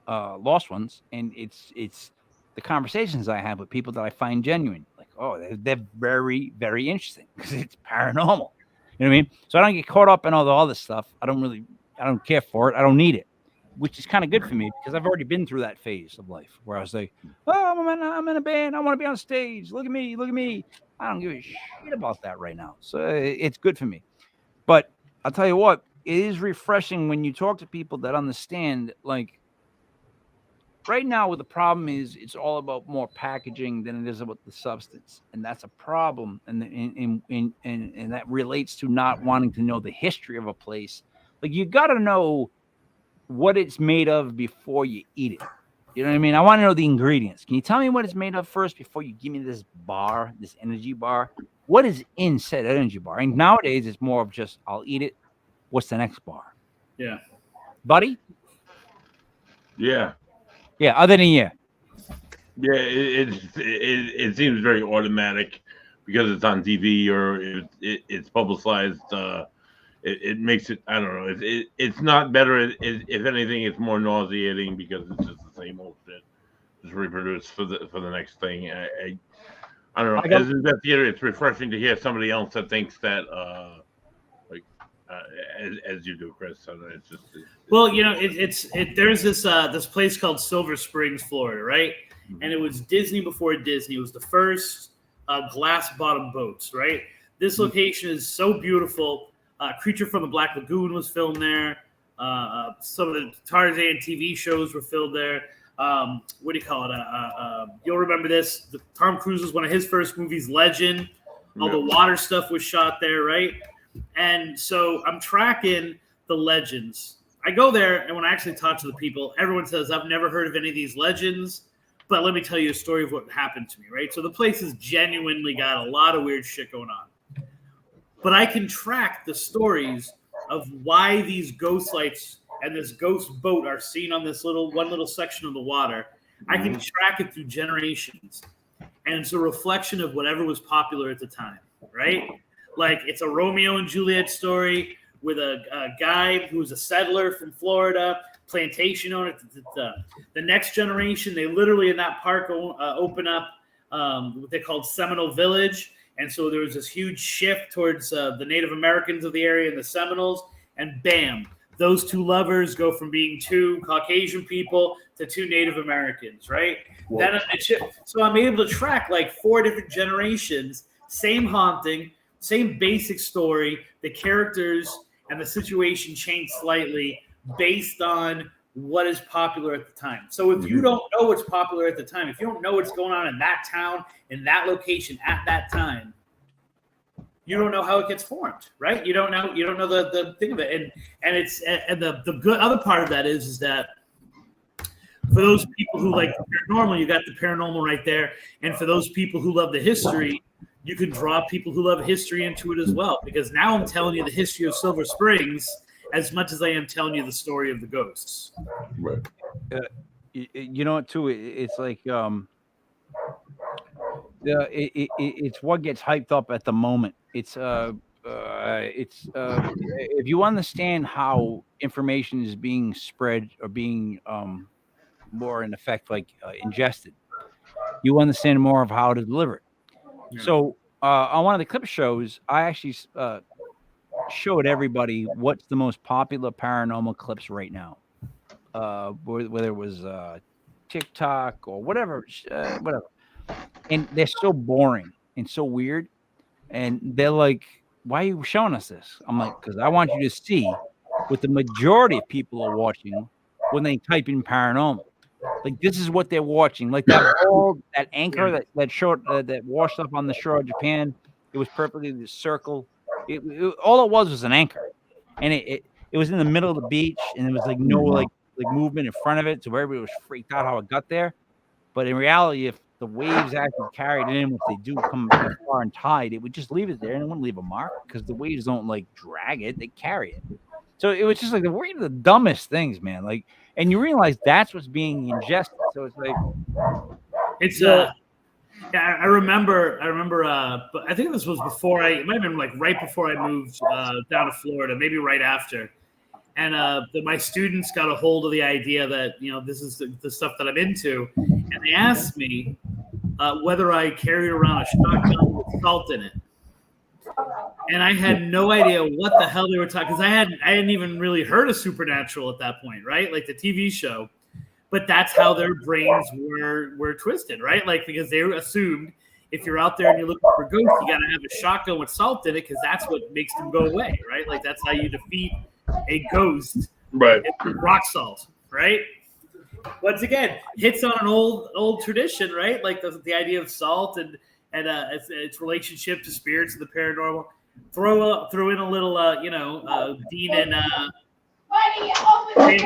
lost ones, and it's the conversations I have with people that I find genuine. Like, oh, they're very, very interesting because it's paranormal. You know what I mean? So I don't get caught up in all the other stuff. I don't care for it. I don't need it, which is kind of good for me because I've already been through that phase of life where I was like, oh, I'm in a band. I want to be on stage. Look at me. I don't give a shit about that right now. So it's good for me. But I'll tell you what, it is refreshing when you talk to people that understand, like, right now what the problem is, it's all about more packaging than it is about the substance. And that's a problem. And that relates to not wanting to know the history of a place. Like, you got to know what it's made of before you eat it. You know what I mean? I want to know the ingredients. Can you tell me what it's made of first before you give me this energy bar? What is in said energy bar? And nowadays it's more of just, I'll eat it. What's the next bar? Yeah. Buddy? Yeah. Yeah, other than Yeah, it seems very automatic because it's on TV or it's publicized. It makes it, I don't know. It's not better. If anything, it's more nauseating because it's just the same old shit, just reproduced for the next thing. I don't know. As an investigator, it's refreshing to hear somebody else that thinks that, as you do, Chris. So it's just. Well, you know, there's this place called Silver Springs, Florida, right? And it was Disney before Disney. It was the first glass bottom boats, right? This location is so beautiful. Creature from the Black Lagoon was filmed there. Some of the Tarzan TV shows were filmed there. What do you call it? You'll remember this. Tom Cruise was one of his first movies, Legend. All the water stuff was shot there, right? And so I'm tracking the legends. I go there, and when I actually talk to the people, everyone says, I've never heard of any of these legends, but let me tell you a story of what happened to me, right? So the place has genuinely got a lot of weird shit going on. But I can track the stories of why these ghost lights and this ghost boat are seen on this one little section of the water. I can track it through generations. And it's a reflection of whatever was popular at the time, right? Like, it's a Romeo and Juliet story with a guy who was a settler from Florida, plantation owner. The next generation, they literally in that park open up what they called Seminole Village. And so there was this huge shift towards the Native Americans of the area and the Seminoles. And bam, those two lovers go from being two Caucasian people to two Native Americans, right? Then so I'm able to track like 4 different generations, same haunting, same basic story. The characters and the situation change slightly based on what is popular at the time. So if you don't know what's popular at the time, if you don't know what's going on in that town, in that location at that time, you don't know how it gets formed, right? You don't know the thing of it. And the good other part of that is that for those people who like the paranormal, you got the paranormal right there. And for those people who love the history, you can draw people who love history into it as well. Because now I'm telling you the history of Silver Springs as much as I am telling you the story of the ghosts. Right. You know what, too? It's like it's what gets hyped up at the moment. It's if you understand how information is being spread or being more in effect like ingested, you understand more of how to deliver it. Yeah. So on one of the clip shows, I actually showed everybody what's the most popular paranormal clips right now, whether it was TikTok or whatever, whatever. And they're so boring and so weird. And they're like, "Why are you showing us this?" I'm like, "Because I want you to see what the majority of people are watching when they type in paranormal. Like this is what they're watching. Like that anchor that washed up on the shore of Japan. It was perfectly the circle. All it was an anchor, and it was in the middle of the beach, and there was like no like movement in front of it, so everybody was freaked out how it got there. But in reality, if the waves actually carried it in, which they do come far and tide, it would just leave it there and it wouldn't leave a mark because the waves don't like drag it; they carry it. So it was just like we're the dumbest things, man. Like, and you realize that's what's being ingested. So it's like, it's yeah. I remember. But I think this was before it might have been like right before I moved down to Florida, maybe right after. And my students got a hold of the idea that this is the stuff that I'm into, and they asked me whether I carried around a shotgun with salt in it. And I had no idea what the hell they were talking, because I hadn't even really heard of Supernatural at that point, right? Like the TV show. But that's how their brains were twisted, right? Like because they assumed if you're out there and you're looking for ghosts, you got to have a shotgun with salt in it because that's what makes them go away, right? Like that's how you defeat a ghost, right? Rock salt, right? Once again, hits on an old tradition, right? Like the idea of salt and its relationship to spirits and the paranormal. Throw in a little, Dean and right?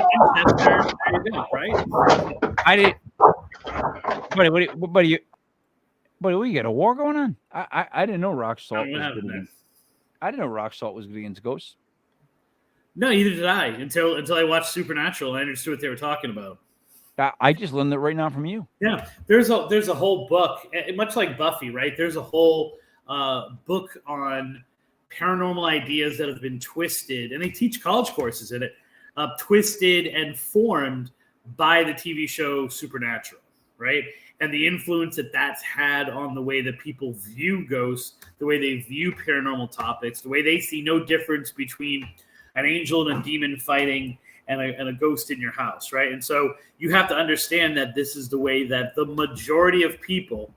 I did. But we got a war going on. I didn't know rock salt was good. I didn't know rock salt was good against ghosts. No, neither did I until I watched Supernatural and I understood what they were talking about. I just learned it right now from you. Yeah, there's a whole book, much like Buffy, right? There's a whole book on paranormal ideas that have been twisted, and they teach college courses in it, twisted and formed by the TV show Supernatural, right? And the influence that that's had on the way that people view ghosts, the way they view paranormal topics, the way they see no difference between an angel and a demon fighting and a ghost in your house, right? And so you have to understand that this is the way that the majority of people,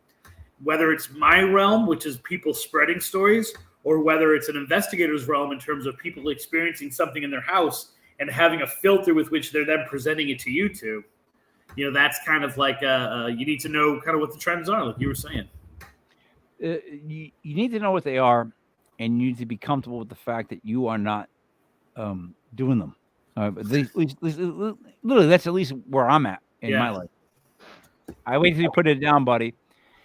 whether it's my realm, which is people spreading stories, or whether it's an investigator's realm in terms of people experiencing something in their house and having a filter with which they're then presenting it to you two, that's kind of like you need to know kind of what the trends are, like you were saying. You need to know what they are, and you need to be comfortable with the fact that you are not doing them. Literally, that's at least where I'm at in my life. I waited till you put it down, buddy.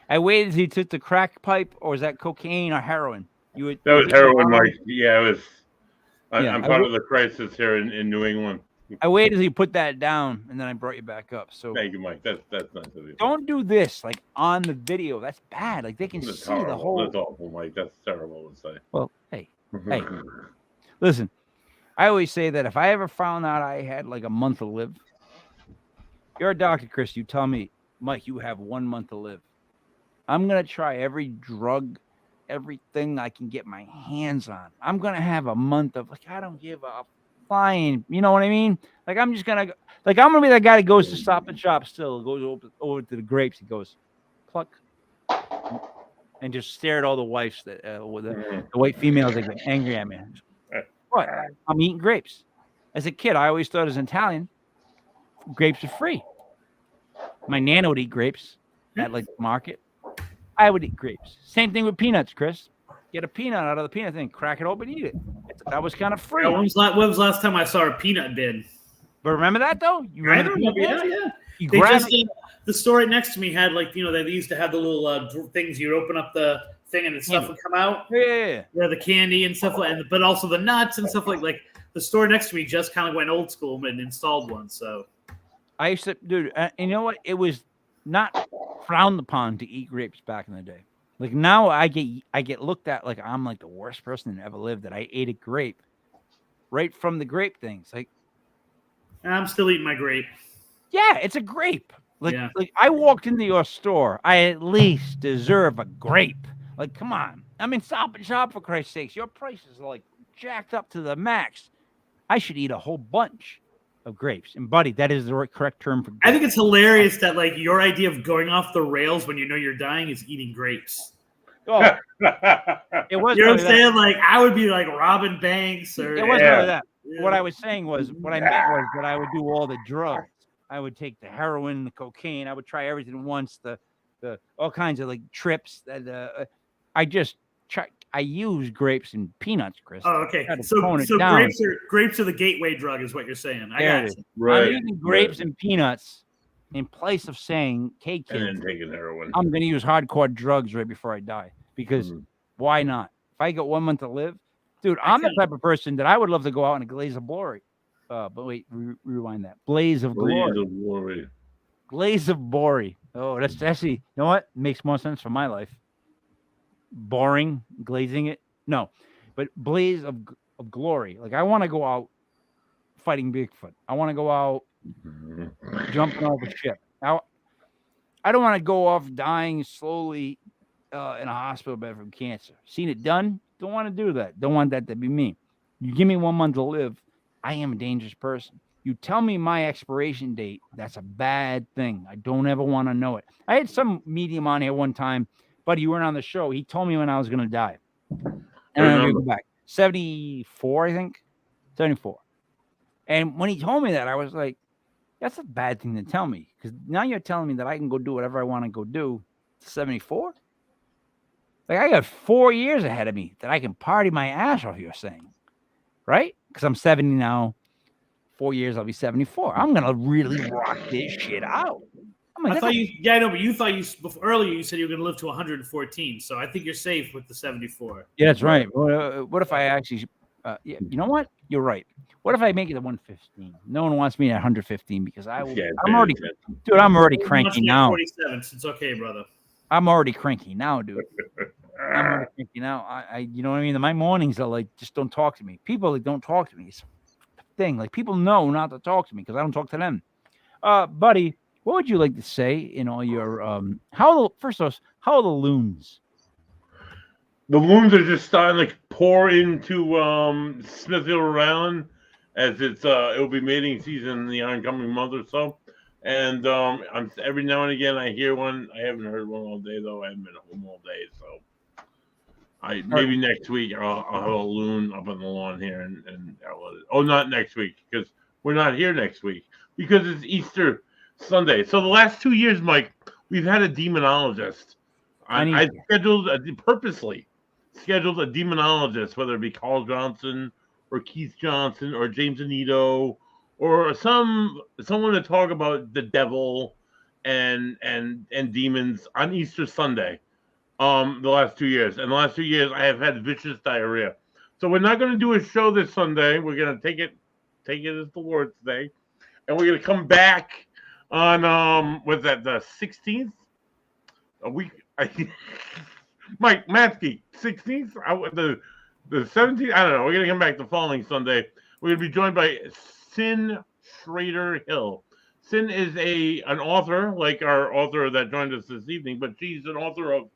I waited till you took the crack pipe, or was that cocaine or heroin? That was heroin, Mike. Yeah, it was. I'm part of the crisis here in New England. I waited till you put that down, and then I brought you back up. So thank you, Mike. That's nice of you. Don't do this like on the video. That's bad. Like they can see horrible. The whole. That's awful, Mike. That's terrible to say. Well, hey, listen. I always say that if I ever found out I had like a month to live, you're a doctor, Chris. You tell me, Mike, you have 1 month to live. I'm gonna try every drug, everything I can get my hands on. I'm gonna have a month of like I don't give a flying. You know what I mean? Like I'm just gonna I'm gonna be that guy that goes to Stop and Shop still, goes over to the grapes. He goes, pluck, and just stare at all the wives that with the white females that get angry at me. What? I'm eating grapes. As a kid, I always thought as an Italian, grapes are free. My nana would eat grapes at like the market. I would eat grapes. Same thing with peanuts, Chris. Get a peanut out of the peanut thing, crack it open, eat it. That was kind of free. When was the last time I saw a peanut bin? But remember that though? You remember? Yeah. The store right next to me had they used to have the little things. You'd open up the thing and the stuff would come out. Yeah, the candy and stuff but also the nuts and stuff like the store next to me just kind of went old school and installed one. So I used to, dude. You know what? It was not frowned upon to eat grapes back in the day. Like now, I get looked at like I'm like the worst person that ever lived. That I ate a grape right from the grape things. Like I'm still eating my grape. Yeah, it's a grape. Like I walked into your store. I at least deserve a grape. Like, come on. I'm in Stop and Shop for Christ's sakes. Your prices are like jacked up to the max. I should eat a whole bunch of grapes. And buddy, that is the correct term for grapes. I think it's hilarious that like your idea of going off the rails when you know you're dying is eating grapes. Oh, it was. You know what I'm saying? Like I would be like Robin Banks or it wasn't really that. Yeah. What I was saying was, what I meant was that I would do all the drugs. I would take the heroin, the cocaine. I would try everything once. The all kinds of like trips. That I use grapes and peanuts, Chris. Oh, okay. So grapes are the gateway drug, is what you're saying. I got it. Right. I'm using grapes and peanuts in place of saying, "Hey, kids, and then taking heroin. I'm going to use hardcore drugs right before I die." Because why not? If I got 1 month to live, dude, I'm the type of person that I would love to go out in a blaze of glory. But wait, rewind that. Blaze of glory. Blaze of glory. Oh, that's actually, you know what? Makes more sense for my life. Boring, glazing it. No, but blaze of glory. Like I want to go out fighting Bigfoot. I want to go out jumping off a ship. Now, I don't want to go off dying slowly in a hospital bed from cancer. Seen it done. Don't want to do that. Don't want that to be me. You give me 1 month to live, I am a dangerous person. You tell me my expiration date, that's a bad thing. I don't ever want to know it. I had some medium on here one time, buddy, you weren't on the show. He told me when I was going to die. And I'm going to go back. 74, I think. 74. And when he told me that, I was like, that's a bad thing to tell me. Because now you're telling me that I can go do whatever I want to go do. 74? Like, I got 4 years ahead of me that I can party my ass off, you're saying. Right? Because I'm 70 now. 4 years, I'll be 74. I'm going to really rock this shit out. I thought I know, but you thought earlier you said you were going to live to 114. So I think you're safe with the 74. Yeah, that's right. What if I actually, you know what? You're right. What if I make it to 115? No one wants me at 115 because I'm already cranky now. 47, so it's okay, brother. I'm already cranky now, dude. I'm already cranky now. I you know what I mean? My mornings are like, just don't talk to me. People like don't talk to me. It's a thing. Like people know not to talk to me because I don't talk to them. Buddy, what would you like to say in all your how are the loons? The loons are just starting to pour into Smithfield, Rhode Island, as it'll be mating season in the oncoming month or so. And every now and again I hear one. I haven't heard one all day though. I haven't been home all day, so maybe next week I'll have a loon up on the lawn here and not next week because we're not here next week because it's Easter Sunday. So the last 2 years, Mike, we've had a demonologist. I purposely scheduled a demonologist, whether it be Carl Johnson or Keith Johnson or James Anito or someone to talk about the devil and demons on Easter Sunday. The last 2 years. And the last 2 years I have had vicious diarrhea. So we're not going to do a show this Sunday. We're going to take it as the Lord's Day. And we're going to come back on the 16th? A week Mike Matsky, 16th? The 17th? I don't know. We're going to come back the following Sunday. We're going to be joined by Sin Schrader Hill. Sin is an author, like our author that joined us this evening, but she's an author of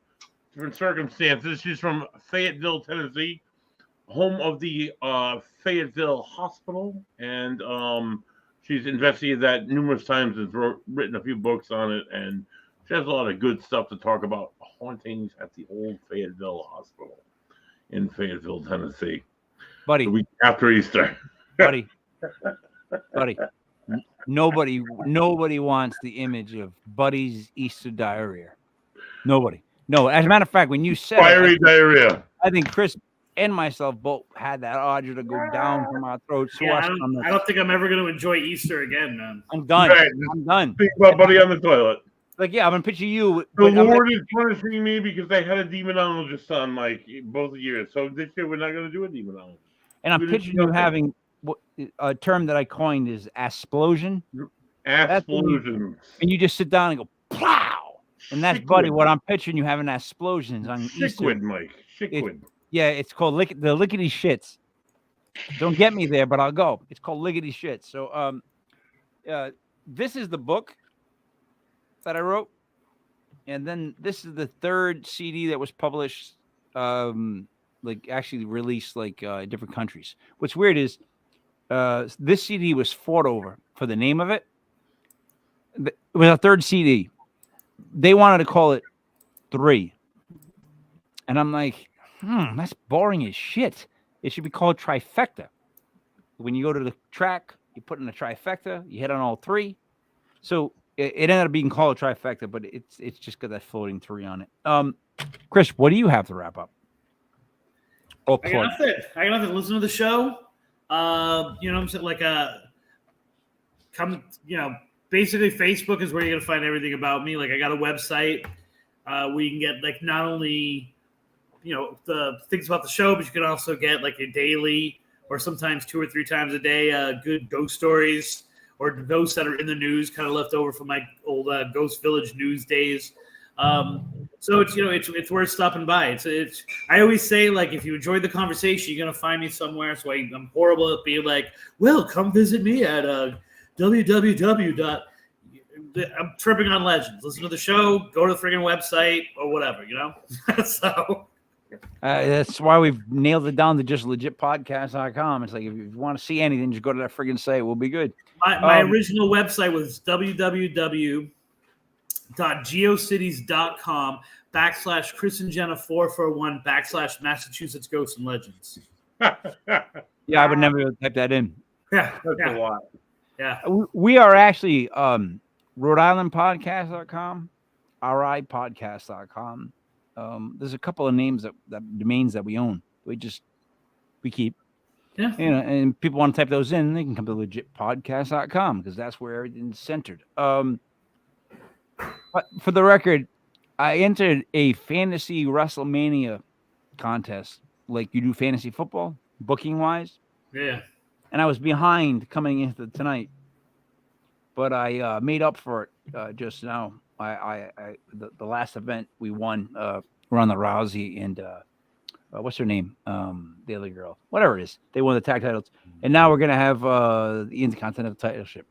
different circumstances. She's from Fayetteville, Tennessee, home of the Fayetteville Hospital, and she's investigated that numerous times, has written a few books on it, and she has a lot of good stuff to talk about hauntings at the old Fayetteville Hospital in Fayetteville, Tennessee. Buddy. The week after Easter. Buddy. Nobody wants the image of Buddy's Easter diarrhea. Nobody. No, as a matter of fact, when you said fiery diarrhea, I think Chris and myself both had that urge to go down from our throats. Yeah, I don't think I'm ever going to enjoy Easter again, man. I'm done. Right. I'm done. Think about Buddy on the toilet. Like, yeah, I'm going to picture you. The Lord is punishing me because I had a demonologist on like both years. So this year we're not going to do a demonologist. And I'm picturing you having a term that I coined is asplosion. Asplosion. And you just sit down and go, plow. And that's, Buddy, what I'm picturing you having explosions on Easter. Mike. Shickwid. Yeah, it's called the lickety shits. Don't get me there, but I'll go. It's called lickety shits. So this is the book that I wrote. And then this is the third CD that was published like actually released like in different countries. What's weird is this CD was fought over for the name of it. It was a third CD. They wanted to call it 3. And I'm like, that's boring as shit. It should be called Trifecta. When you go to the track, you put in a trifecta, you hit on all 3. So it ended up being called Trifecta, but it's just got that floating 3 on it. Chris, what do you have to wrap up? I got nothing. Listen to the show. I'm saying, like basically Facebook is where you're gonna find everything about me. Like I got a website where you can get like not only the things about the show, but you can also get like a daily or sometimes 2 or 3 times a day good ghost stories or ghosts that are in the news, kind of left over from my old Ghost Village news days. So it's worth stopping by. I always say, like, if you enjoyed the conversation, you're gonna find me somewhere. So I'm horrible at being like, well, come visit me at www. I'm tripping on legends. Listen to the show, go to the friggin' website or whatever, So that's why we've nailed it down to just legitpodcast.com. It's like if you want to see anything, just go to that friggin' site. We'll be good. My original website was www.geocities.com/Chris and Jenna 441 / Massachusetts Ghosts and Legends. Yeah, I would never type that in. Yeah, that's a lot. Yeah, we are actually Rhode Island Podcast.com, RIPodcast.com. There's a couple of names that domains that we own. We keep. Yeah. And people want to type those in, they can come to legitpodcast.com because that's where everything's centered. But for the record, I entered a fantasy WrestleMania contest like you do fantasy football, booking wise. Yeah. And I was behind coming into tonight, but I made up for it just now. The last event we won, Ronda Rousey and what's her name? The other girl, whatever it is. They won the tag titles, and now we're gonna have the Intercontinental titleship.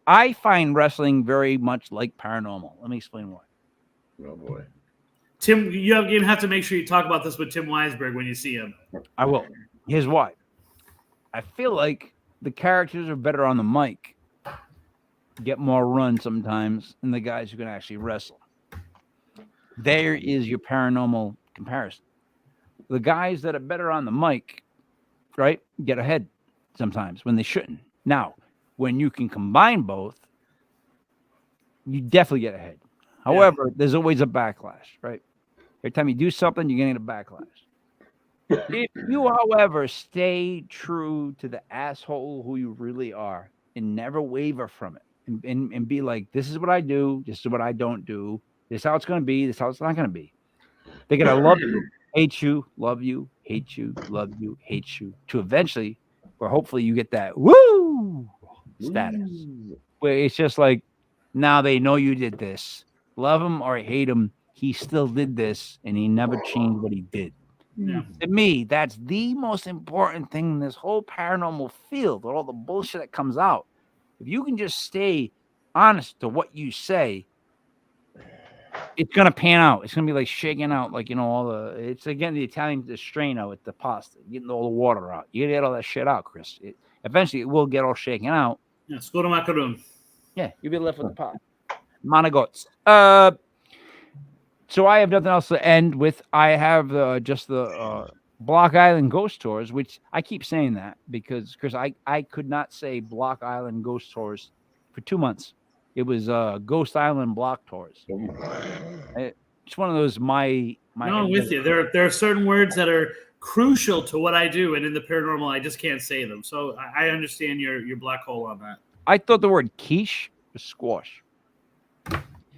I find wrestling very much like paranormal. Let me explain why. Oh boy, Tim, you have to make sure you talk about this with Tim Weisberg when you see him. I will. Here's why. I feel like the characters are better on the mic, get more run sometimes than the guys who can actually wrestle. There is your paranormal comparison. The guys that are better on the mic, right, get ahead sometimes when they shouldn't. Now, when you can combine both, you definitely get ahead. However, there's always a backlash, right? Every time you do something, you're going to get a backlash. If you, however, stay true to the asshole who you really are and never waver from it and be like, this is what I do, this is what I don't do, this is how it's going to be, this is how it's not going to be. They're going to love you, hate you, love you, hate you, love you, hate you, to eventually, or hopefully you get that woo status, where it's just like, now they know you did this. Love him or hate him, he still did this, and he never changed what he did. Yeah. To me, that's the most important thing in this whole paranormal field, with all the bullshit that comes out. If you can just stay honest to what you say, it's gonna pan out. It's gonna be like shaking out, like it's again the Italian strain with the pasta, getting all the water out. You gotta get all that shit out, Chris. Eventually, it will get all shaken out. Yeah, scudo macaroon. Yeah, you'll be left with the pot. Monogots. So I have nothing else to end with. I have just the Block Island Ghost Tours, which I keep saying that because, Chris, I could not say Block Island Ghost Tours for 2 months. It was Ghost Island Block Tours. It's one of those my. No, I'm with you. There are certain words that are crucial to what I do, and in the paranormal, I just can't say them. So I understand your black hole on that. I thought the word quiche was squash.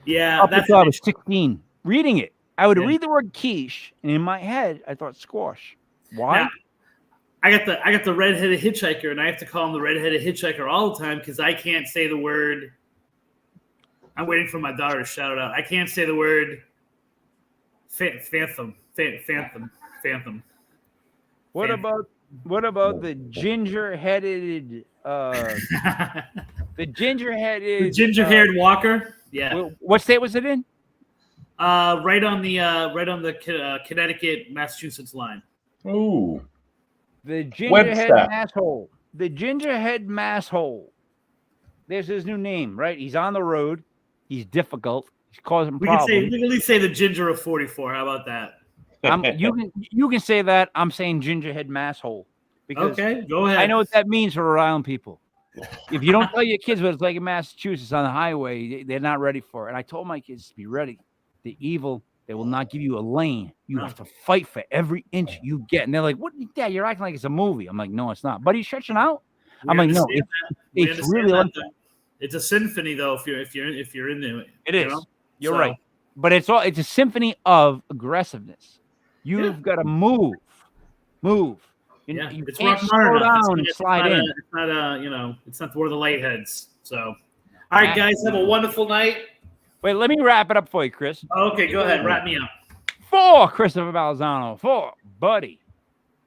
Yeah, that's I was 16. Reading it, I would read the word quiche, and in my head, I thought squash. Why? Now, I got the redheaded hitchhiker, and I have to call him the redheaded hitchhiker all the time because I can't say the word. I'm waiting for my daughter to shout it out. I can't say the word phantom. What about the ginger-headed? The ginger-haired walker. Yeah. What state was it in? Right on the Connecticut Massachusetts line. Ooh. The gingerhead masshole. The gingerhead masshole. There's his new name, right? He's on the road. He's difficult. He's causing problems. We can at least say the ginger of 44. How about that? You can say that. I'm saying gingerhead masshole. Okay, go ahead. I know what that means for Rhode Island people. If you don't tell your kids what it's like in Massachusetts on the highway, they're not ready for it. And I told my kids to be ready. The evil, they will not give you a lane. You have to fight for every inch you get. And they're like, "What, Dad? You're acting like it's a movie." I'm like, "No, it's not." But he's stretching out. I'm like, "No, it's really like that. It's a symphony, though. If you're into it, it is. You're right. But it's a symphony of aggressiveness. You've got to move. You it's can't slow down and slide in. It's not it's not one of the lightheads. So, all right, guys, have a wonderful night. Wait, let me wrap it up for you, Chris. Okay, go ahead, wrap me up. 4, Christopher Balzano. 4, Buddy.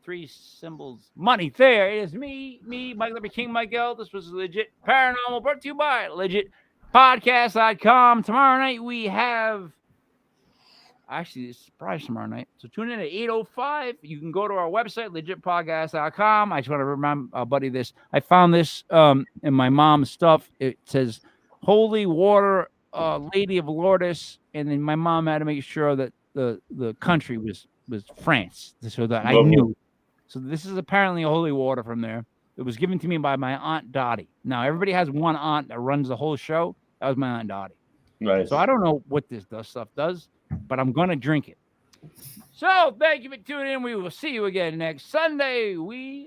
3 symbols, money. There it is. Me, Michael King Michael. This was Legit Paranormal, brought to you by LegitPodcast.com. Tomorrow night we have. Actually, it's a surprise tomorrow night. So tune in at 8:05. You can go to our website, legitpodcast.com. I just want to remind Buddy this. I found this in my mom's stuff. It says Holy Water, Lady of Lourdes. And then my mom had to make sure that the country was France, so that I knew. So this is apparently a holy water from there. It was given to me by my Aunt Dottie. Now, everybody has one aunt that runs the whole show. That was my Aunt Dottie. Nice. So I don't know what this stuff does, but I'm going to drink it. So thank you for tuning in. We will see you again next Sunday. We